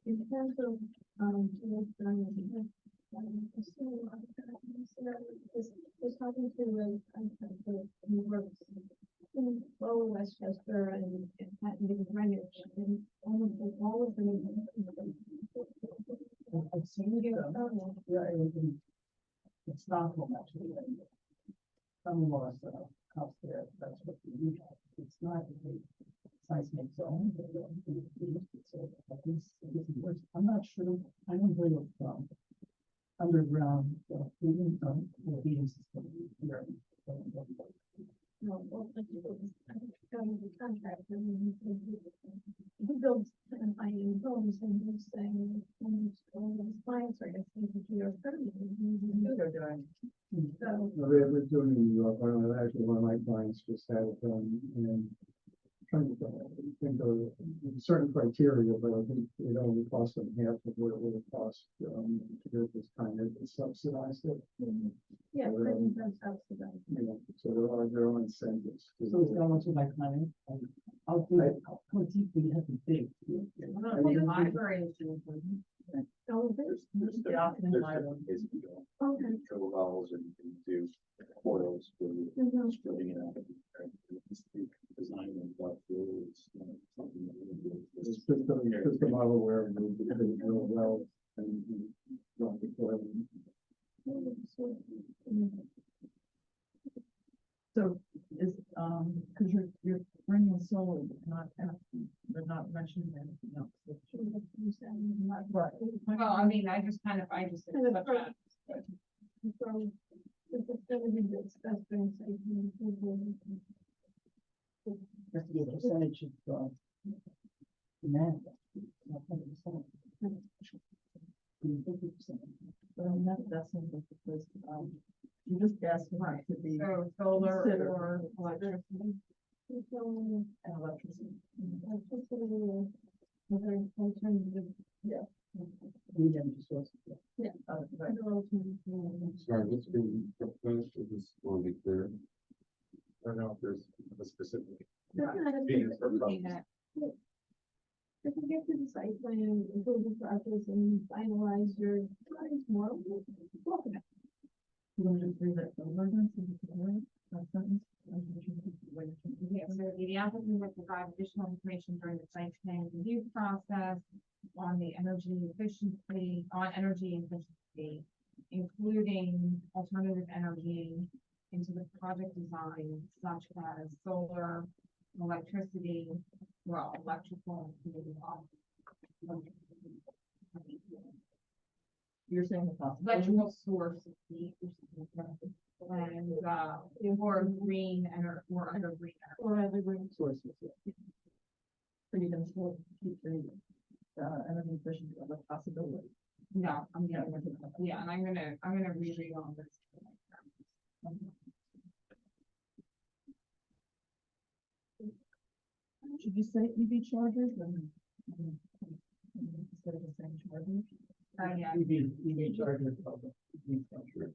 In terms of, just talking to Lower Westchester and Greenwich, and all of them. I've seen it, yeah, it's Stockholm actually. Some of us, house there, that's what we use. It's not a seismic zone. So this is worse. I'm not sure, I don't know from underground, heating, heating system here. No, well, like, the contract, I mean, he builds high-end homes and he's saying, all those clients are gonna think that you are permanent. They're doing. So, No, they were doing in New York, actually, one of my clients just had it done, and trying to think of certain criteria, but I think it only cost them half of what it would have cost, to get this kind of subsidized it. yeah, but he does subsidize. You know, so there are incentives. So it's going to my client, and how deep do you have to dig? The library is doing something. So there's, The option in my one. okay. Triple wells and you can do coils for Mhm. splitting it up. Design and what is something that we do. It's just a model where they drill well and run the coil. So is, cause you're bringing solar, but they're not mentioning anything else. Right. Well, I mean, I just. Kind of touched on it. So, if it's gonna be discussed during site plan approval, Has to be a percentage of, demand. Not 100%. 50%. That's in the first, you just asked me Right. to be So solar Consider. or electricity. so, an electricity. electricity, other alternative. We energy source. Yeah. Right. Other alternative. Sorry, what's being proposed, is this going to be clear? I don't know if there's a specific. That's not a- Means for Looking at- If you get to the site plan, approval process and finalize your drawings more, we'll talk about it. You want to just read that over again? So you can hear it? That sentence? Yeah, so the applicant will provide additional information during the site plan review process on energy efficiency, including alternative energy into the project design such as solar, electricity, electrical. You're saying the possibility. Electrical source of heat or something like that. And, or green or other green energy. Or other green. Sources. Yeah. So you can still keep the, energy efficient of a possibility. No, I'm gonna, yeah, and I'm gonna reread all this. you say EV chargers and? Instead of saying chargers? Yeah. EV chargers. Sure.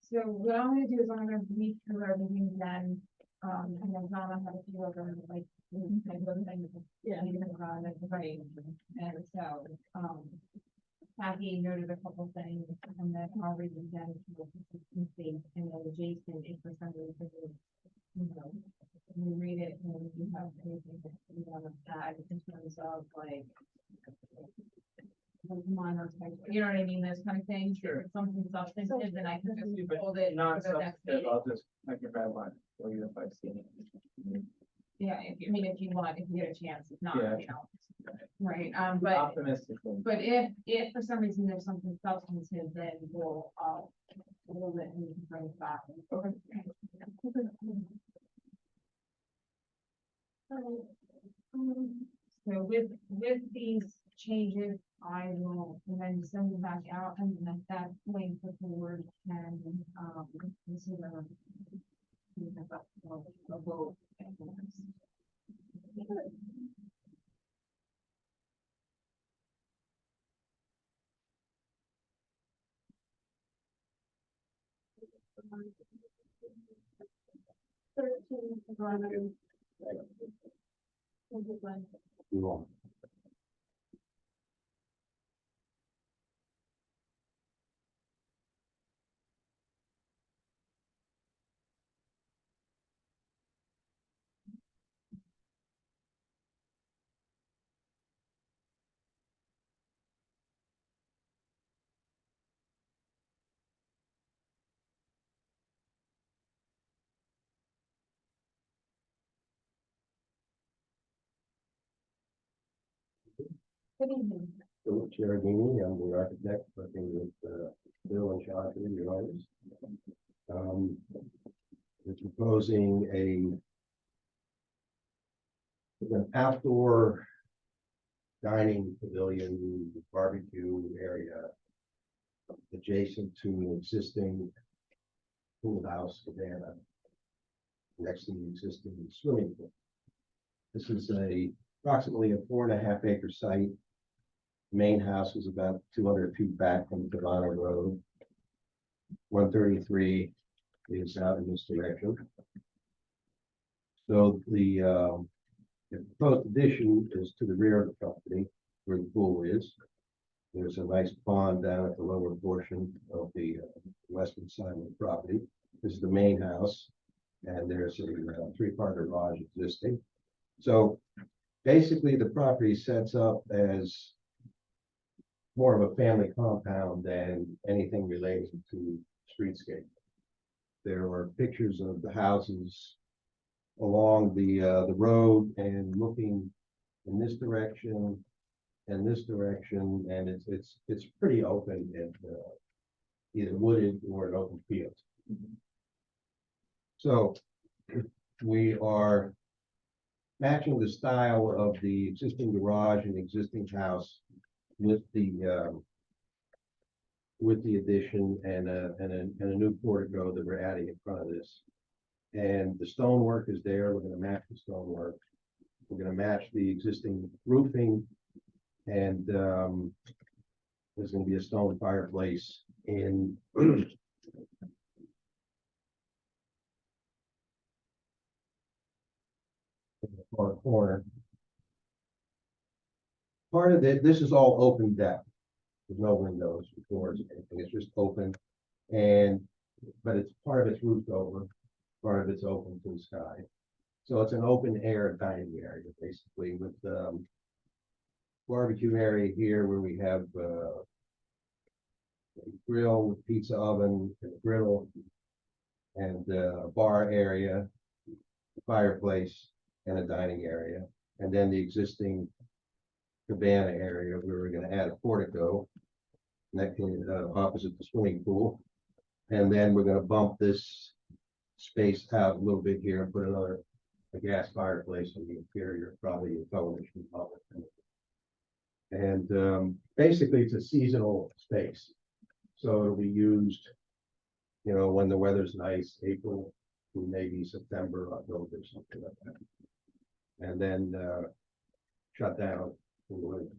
So what I'm gonna do is I'm gonna read through everything again, and then Donna had a few of them, like, yeah, right, and so, Kathy noted a couple things, and then I'll read them again for consistency, and then Jason, if for some reason, you know, you read it, and then you have anything that you want to add in terms of like minor type, you know what I mean, those kind of things. Sure. If it's something substantive, then I can just hold it Not for the next substantive, meeting. I'll just make a red line for you if I see it. Yeah, I mean, if you want, if you get a chance, if not, Yeah. you know, right, but Optimistically. if for some reason there's something substantive, then we'll, hold it and we can bring it back. Okay. So with these changes, I will then send them back out, and then at that point, the board can, consider a vote. You won't. Good evening. Philip Cherubini, I'm the architect working with Bill and Shantry, your owners. We're proposing an outdoor dining pavilion barbecue area adjacent to an existing pool house cabana next to the existing swimming pool. This is approximately a 4.5 acre site. Main house is about 200 feet back from Cabana Road. 133 is out in this direction. So the proposed addition is to the rear of the property where the pool is. There's a nice pond down at the lower portion of the western side of the property. This is the main house, and there's a 3-car garage existing. So basically, the property sets up as more of a family compound than anything related to streetscape. There are pictures of the houses along the road and looking in this direction and this direction, and it's pretty open and either wooded or an open field. So we are matching the style of the existing garage and existing house with the addition and a new portico that we're adding in front of this. And the stonework is there. We're going to match the stonework. We're going to match the existing roofing, and there's going to be a stone fireplace in the far corner. Part of it, this is all open deck. There's no windows, doors, anything. It's just open, but it's part of it's roofed over, part of it's open to the sky. So it's an open air dining area, basically, with barbecue area here where we have a grill with pizza oven and a griddle, and a bar area, fireplace, and a dining area, and then the existing cabana area where we're going to add a portico connecting opposite the swimming pool, and then we're going to bump this space out a little bit here and put a gas fireplace in the interior, probably a television outlet. And basically, it's a seasonal space, so it'll be used you know, when the weather's nice, April, to maybe September, October, something like that. And then, shut down in the winter.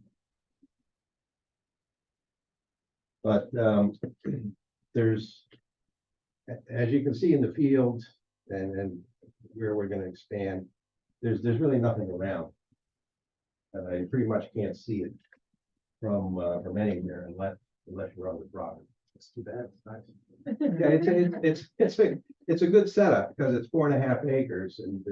But, there's, as you can see in the field and where we're gonna expand, there's really nothing around. You pretty much can't see it from anywhere unless you're on the property. It's too bad, it's nice. Yeah, it's a good setup because it's 4.5 acres and,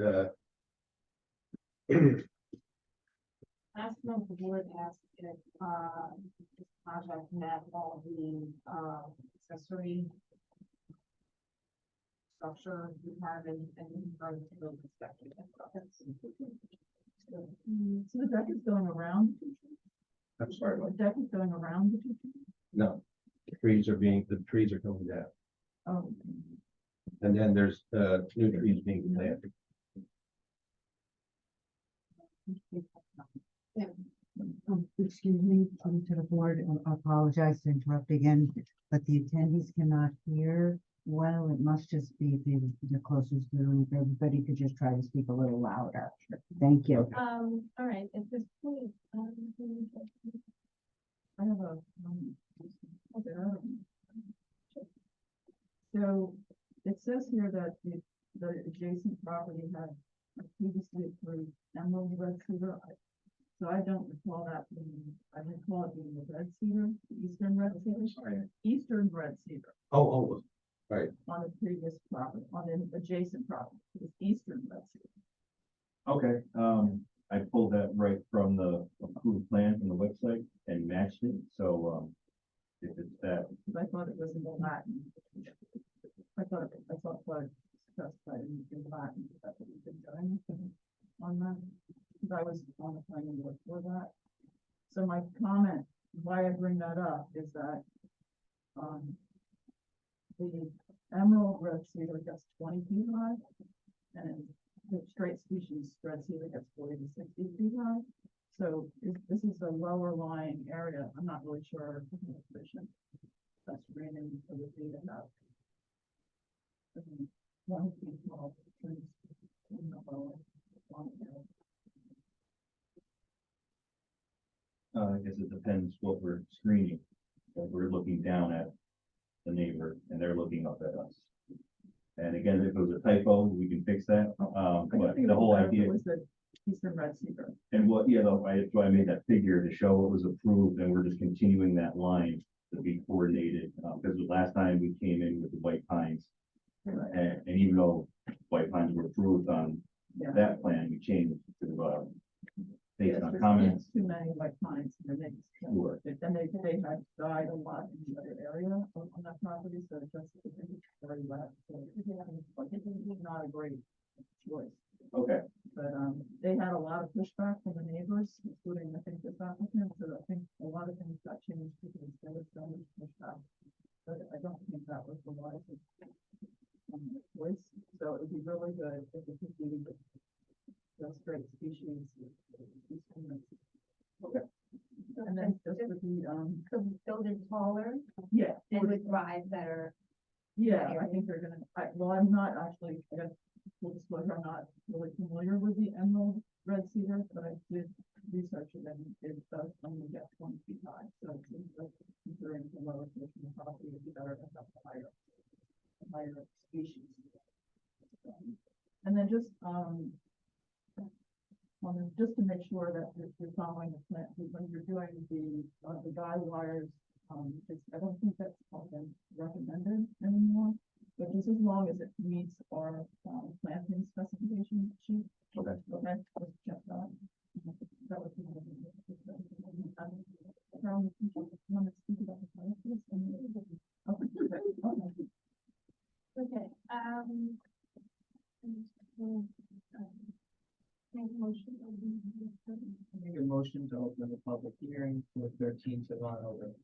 Last month, the board asked if, this project met all the, accessory structure requirements and regarding to building inspector. So the deck is going around, I'm sorry, the what? deck is going around the two trees? No, the trees are coming down. Oh, And then there's, new trees being planted. Excuse me, to the board, I apologize to interrupt again, but the attendees cannot hear well. It must just be the closest room. If everybody could just try to speak a little louder. Thank you. All right, at this point, I have a, so it says here that the adjacent property had previously approved emerald red cedar. So I don't recall that being, I recall it being the red cedar, the eastern red cedar. Sorry. Eastern red cedar Oh, right. on the previous property, on the adjacent property, it was eastern red cedar. Okay, I pulled that right from the approved plan from the website and matched it, so, if it's that, Because I thought it was in the Latin. I thought it was specified in Latin, that's what we've been doing on that. Because I was on the planning board for that. So my comment, why I bring that up is that, the emerald red cedar gets 20 feet high. And the straight species red cedar gets 40 to 60 feet high. So this is a lower lying area. I'm not really sure if it's efficient. That's raining for the data about. 1 feet tall trees in the lower lying area. I guess it depends what we're screening. If we're looking down at the neighbor and they're looking up at us. And again, if it was a typo, we can fix that, I but think the whole it idea. was the eastern red cedar. And what, yeah, that's why I made that figure to show what was approved, and we're just continuing that line to be coordinated, because the last time we came in with the white pines. And even though white pines were approved on Yeah. that plan, we changed to, based Yes, on there's comments. Too many white pines in the mix. Sure. And they had died a lot in the other area on that property, so it just, it's very wet. So it's not a great choice. Okay, But, they had a lot of pushback from the neighbors, including, I think, this applicant, so I think a lot of things got changed because there was so much pushback. But I don't think that was the wisest, choice, so it would be really good if we could do the straight species. Okay. And then just with the, could build it taller yeah. and would thrive better. Yeah, I think they're gonna, well, I'm not actually, I guess, full disclosure, I'm not really familiar with the emerald red cedar, but I did research it and it does only get 20 feet high. So it seems like considering the lower position of the property, it'd be better to have a higher species. And then just, just to make sure that you're following the plan, when you're doing the guide wires, I don't think that's often recommended anymore. But just as long as it meets our planting specification sheet. Okay. Okay, let's check that. That would be. Want to speak about the plan, please? Okay, make a motion. Make a motion to open the public hearing for 13 Savannah Road.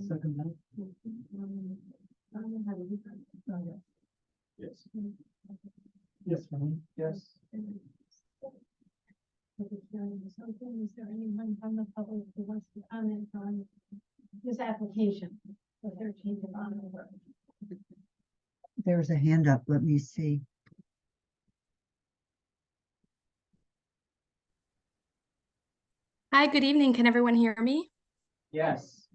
Second that. yes. Yes, fine. Yes. Public hearing or something, is there anyone from the public who wants to comment on this application for 13 Savannah Road? There's a hand up. Let me see. Hi, good evening. Can everyone hear me? Yes.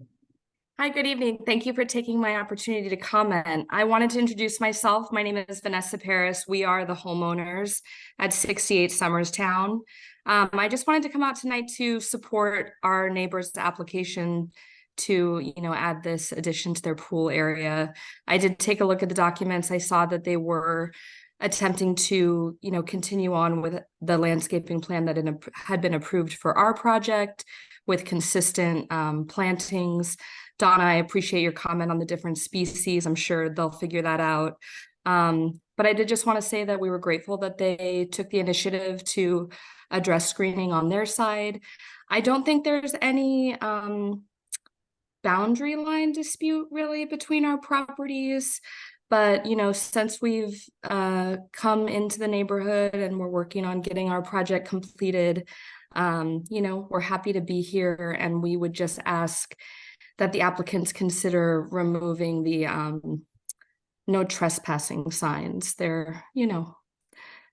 Hi, good evening. Thank you for taking my opportunity to comment. I wanted to introduce myself. My name is Vanessa Paris. We are the homeowners at 68 Summerstown. I just wanted to come out tonight to support our neighbor's application to, add this addition to their pool area. I did take a look at the documents. I saw that they were attempting to, continue on with the landscaping plan that had been approved for our project with consistent plantings. Donna, I appreciate your comment on the different species. I'm sure they'll figure that out. But I did just want to say that we were grateful that they took the initiative to address screening on their side. I don't think there's any boundary line dispute really between our properties. But, since we've come into the neighborhood and we're working on getting our project completed, we're happy to be here, and we would just ask that the applicants consider removing the no trespassing signs. They're,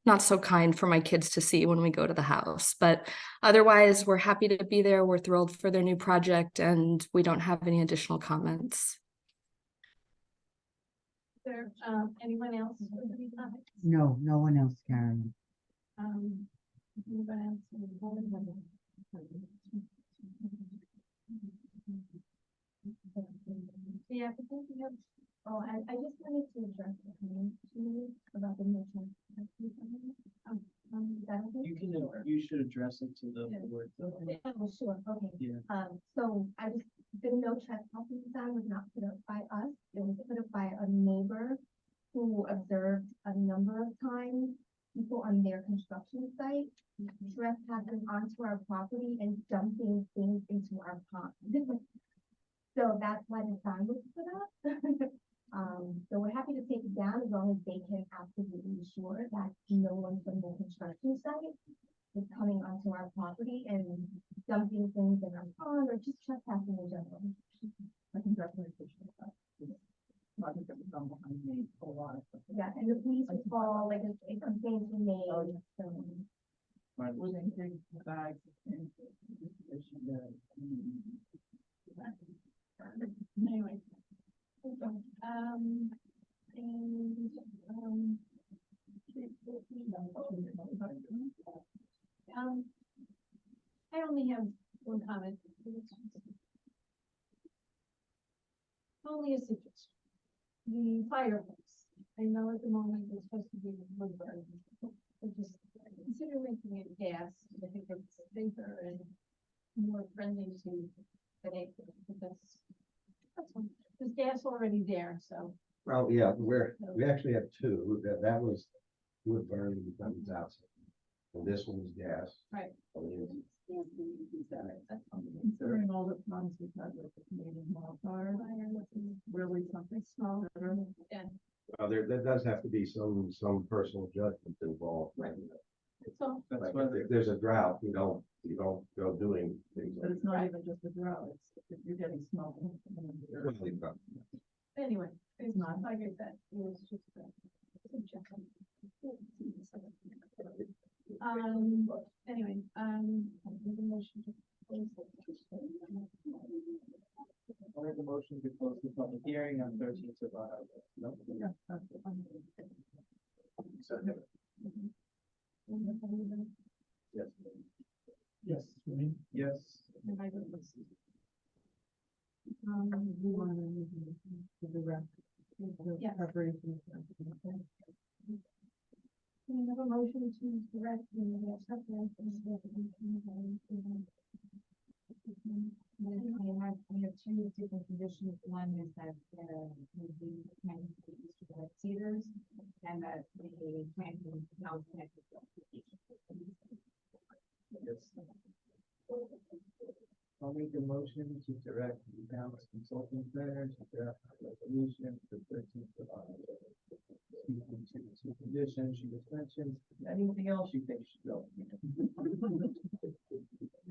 not so kind for my kids to see when we go to the house. But otherwise, we're happy to be there. We're thrilled for their new project, and we don't have any additional comments. There, anyone else with any comments? No, no one else, Karen. Anyone else in the board? Yeah, I think we have, I just wanted to address the comment to you about the mission. You should address it to the Yeah. board. Yeah, well, sure, okay. Yeah. So the no trespassing sign was not put up by us, it was put up by a neighbor who observed a number of times people on their construction site trespassing onto our property and dumping things into our pond. So that's why the sign was put up. So we're happy to take it down as long as they can absolutely ensure that no one from the construction site is coming onto our property and dumping things in our pond or just trespassing in general. I can definitely appreciate that. I think it was done behind me a lot. Yeah, and the police would call, like, if complaints were made. Right. Within big bags and distribution there. Anyway. I only have one comment. Only a suggestion. The fireplace, I know at the moment it's supposed to be wood burning, but just consider making it gas, I think it's safer and more friendly to the neighborhood, but that's one. There's gas already there, so. Well, yeah, we actually have two, that was wood burning, that was outside. And this one was gas. Right. Considering all the problems we've had with the Canadian wildfire, really something small. Yeah. There does have to be some personal judgment involved. Right. So, That's Like why if there's a drought, you don't go doing things But like it's not even just a drought, it's if you're getting snow. that. anyway, it's not like I said, it was just a suggestion. Anyway, the motion to close the- I'll make a motion to close the public hearing on 13th of August. No? Yeah, that's fine. Yes. Yes. Yes. And I vote yes. We want to move to the rest. Yes. Preparation. We have a motion to direct the preparation of the I have two different conditions. One is that, the planting for the Easter Red Cedars and that the planting now connected to Yes. I'll make a motion to direct the town's consulting planner to draft a resolution for 13th of August. Speaking to the two conditions she just mentioned, anything else you think should go?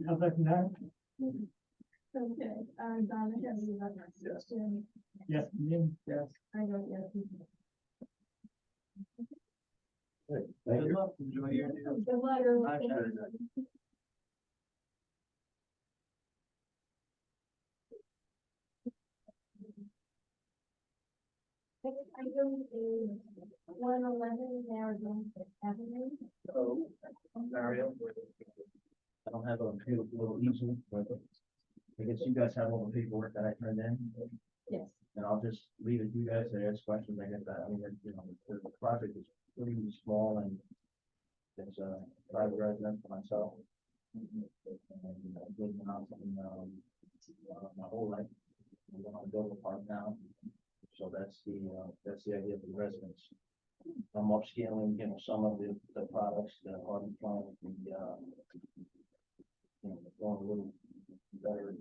How's that now? Okay, Donna, have you got Yes. Jim? Yes. Yes. I vote yes. Thank Good you. luck, enjoy your day. The letter. Bye, Sharon. Next item is 111 Narragansett Avenue. So, I'm Mario. I don't have a beautiful little easel, but I guess you guys have all the paperwork that I turned in. Yes. And I'll just leave it to you guys to ask questions. I get that. I mean, you know, the project is pretty small and it's a private residence for myself. And I've lived in the house my whole life. I'm going to build a park now. So that's the idea for the residents. I'm upscaling, you know, some of the products, the Hardy Plant, you know, going a little better,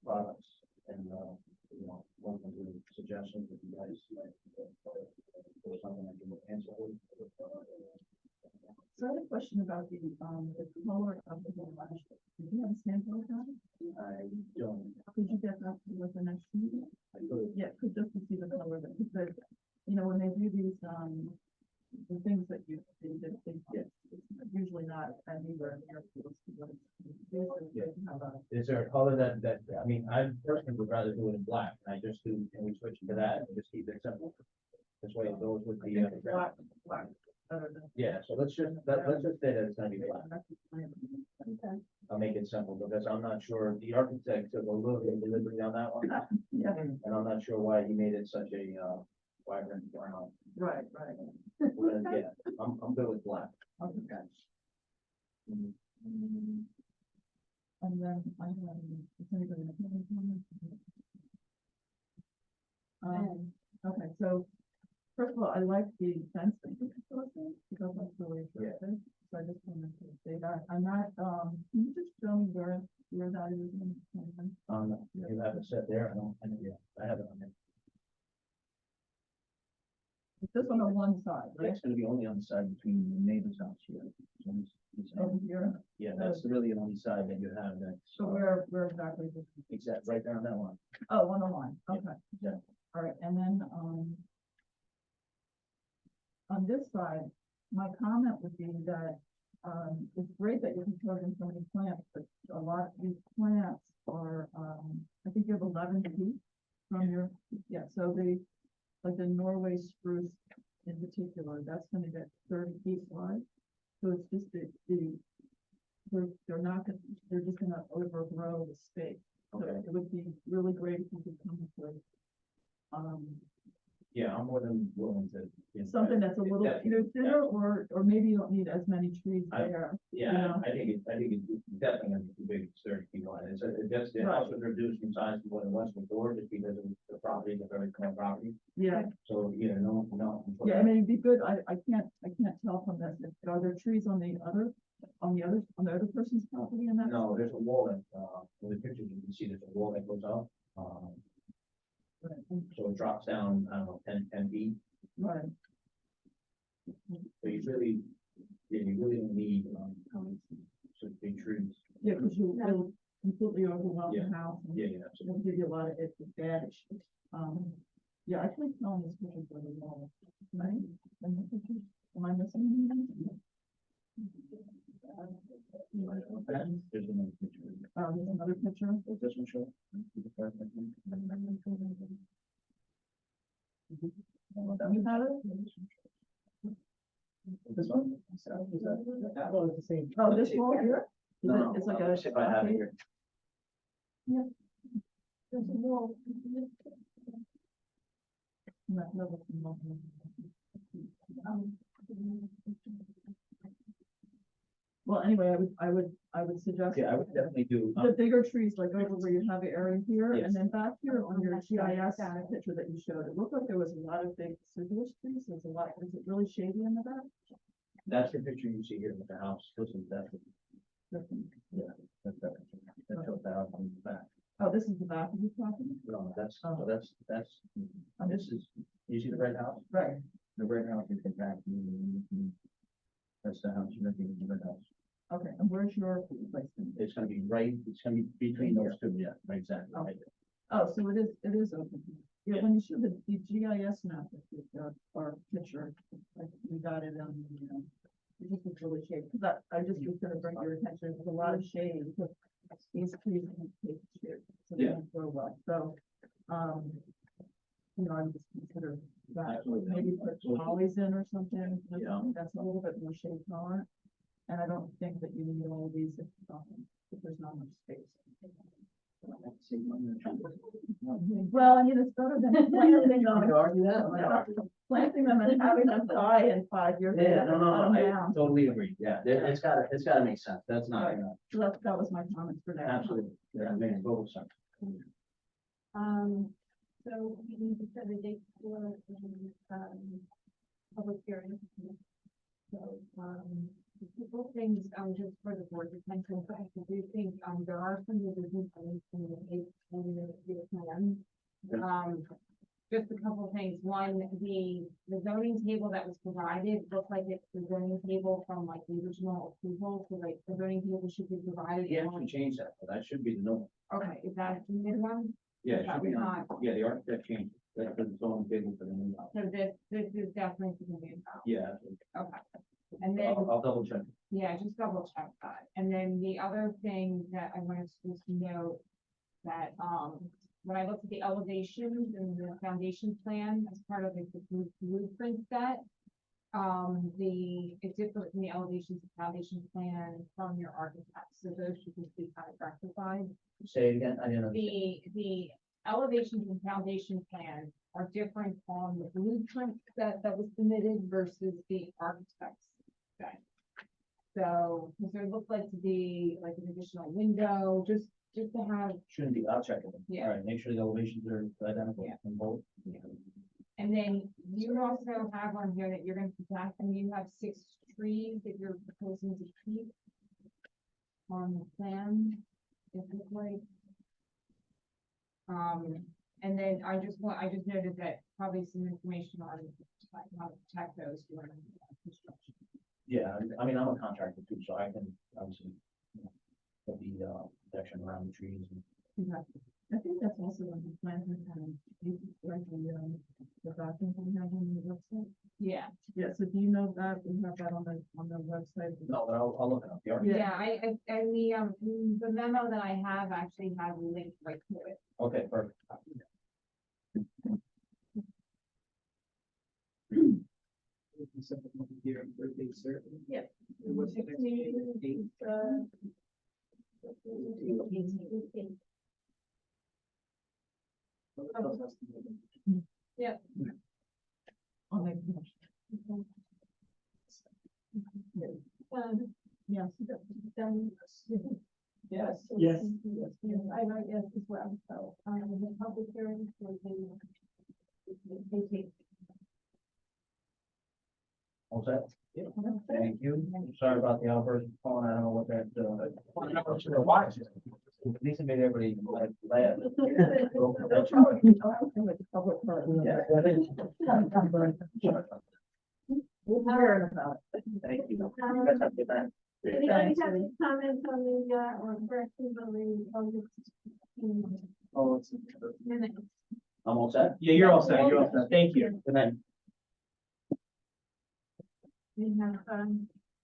products and, you know, welcome to suggestions if you guys like, or something I can answer. So I had a question about the color of the garage. Did you have a sample of that? I don't, Could you get that with the next meeting? I could, Yeah, could just to see the color of it, because, you know, when they do these, the things that you, they get, it's usually not anywhere near close to what it's. Yeah. How about? is there a color that, I mean, I personally would rather do it in black. I just do, can we switch to that and just keep it simple? This way it goes with the, Black, better than. yeah, so let's just say that it's gonna be black. Okay. I'll make it simple because I'm not sure, the architect took a little bit of delivery on that one. Yeah, And I'm not sure why he made it such a, vibrant brown. right. But, yeah, I'm good with black. Okay. Mhm. And then I have, is anybody have any comments? Okay, so first of all, I like the fencing because that's really attractive. So I just wanted to say that. I'm not, can you just show me where that is? In the plan? You have it set there, I have it on there. It's just on the one side, right? It's gonna be only on the side between the neighbor's house here. So Over here. yeah, that's really the only side that you have that. So where exactly is it? Exact, right there on that one. Oh, 101, okay. Yeah. All right, and then, on this side, my comment would be that, it's great that you're proposing so many plants, but a lot of these plants are, I think you have 11 feet from your, yeah, so like the Norway spruce in particular, that's gonna get 30 feet wide. So it's just they're not gonna, they're just gonna overgrow the space. So Okay. it would be really great if you could come up with, Yeah, I'm more than willing to. something that's a little Definitely, either thinner or maybe you don't need as many trees I- there. Yeah, know? I think it's definitely gonna be too big, it's 30 feet wide. It's just, it Right. also reduced in size from what it was before, just because of the property, the very small property. Yeah, So, yeah, no. yeah, I mean, it'd be good, I can't tell from this, are there trees on the other person's property in that? No, there's a wall that, in the pictures, you can see there's a wall that goes up. Right, So it drops down, I don't know, 10 feet. right, So you really don't need, some big trees. yeah, because you'll completely overwhelm the house. And Yeah, yeah, it'll give you a lot of, it's advantage. Yeah, I think telling this picture really well, right? And the pictures, am I missing anything? There's another picture. There's another picture. Does this one show? You have it? This one? Is that? Oh, it's the same. Oh, this wall here? Is it, No, it's like let me see if I have it here. There's a wall. No, well, anyway, I would suggest. Yeah, I would definitely do. The bigger trees, like over where you have the area here, Yes. and then back here on your GIS picture that you showed, it looked like there was a lot of big deciduous trees, there's a lot, is it really shady in the back? That's the picture you see here with the house. This is that. Yeah, that's that. That shows the house on the back. Oh, this is the back of your property? No, that's, Oh. so that's, this is, you see the red house? Right. The red house is the back. That's the house, you're looking at the red house. Okay, and where's your placement? It's gonna be right, it's gonna be between those two, yeah, right, exactly, right there. Oh, so it is open. Yeah, when you show the GIS map, or picture, like, we got it on, it just looks really shady, because I just was gonna bring your attention, there's a lot of shade, because these trees don't take shade, so they Yeah. don't grow well, so, I would just consider that, Absolutely. maybe put hollies in or something, Yeah. that's a little bit more shade tolerant. And I don't think that you need all these if there's not much space. Well, it's better than planting them. argue that. Planting them and having them die in 5 years. Yeah, no, Cut 'em I down. totally agree, yeah, it's gotta make sense, that's not, Right. So that was my comments for now. absolutely, yeah, it makes total sense. So we need to set a date for, public hearing. So, a couple things, just for the board's attention, so I do think, there are some revisions in the plan. Just a couple things, one, the zoning table that was provided, looks like it's the zoning table from like the original approval, so like the zoning table should be provided. He actually changed that, but that should be the new one. Okay, is that the new one? Yeah, it That should be was on, not, yeah, the architect changed, it. That's the zone table for the new house. so this is definitely the new house. Yeah, absolutely. Okay. And then. I'll double check. Yeah, just double check that. And then the other thing that I wanted to just note that, when I looked at the elevations and the foundation plan as part of like the blueprint set, it's different from the elevations and foundation plan from your architect, so those should just be kind of rectified. Say it again, I didn't understand. The elevations and foundation plan are different on the blueprint that was submitted versus the architect's. Okay. So, because there looked like to be like an additional window, just to have, Shouldn't be, I'll check it. Yeah. All right, make sure the elevations are identical Yeah. in both. and then you also have on here that you're gonna protect, and you have 6 trees that you're proposing to keep on the plan, it looks like. And then I just noted that probably some information on like how to protect those during construction. Yeah, I mean, I'm a contractor too, so I can obviously, put the, protection around the trees and. Exactly. I think that's also on the plan, the document we have on the website. Yeah. Yeah, so do you know that, we have that on the website? No, but I'll look it up. The architect- Yeah, and the memo that I have actually has a link right to it. Okay, perfect. Yep. What's the next date? I'll make the motion. Yes. Yes. Yes. I vote yes as well, so, the public hearing for the. All set? Thank you. Sorry about the outburst, Paul, I don't know what that, Lisa made everybody like laugh. Yeah, that is. We'll hear about it. Thank you. You guys have a good night. Anybody have any comments on the, or corrections on the, Oh, it's. minutes? I'm all set? Yeah, you're all set, thank you. Good night. We have,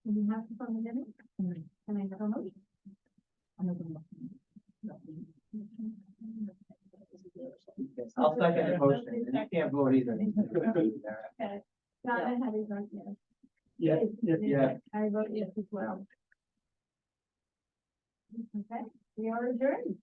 we have from the minutes, and I have a motion. I'll second the motion, and you can't vote either. Okay, Donna, how do you vote yes? Yeah. I vote yes as well. Okay, we are adjourned.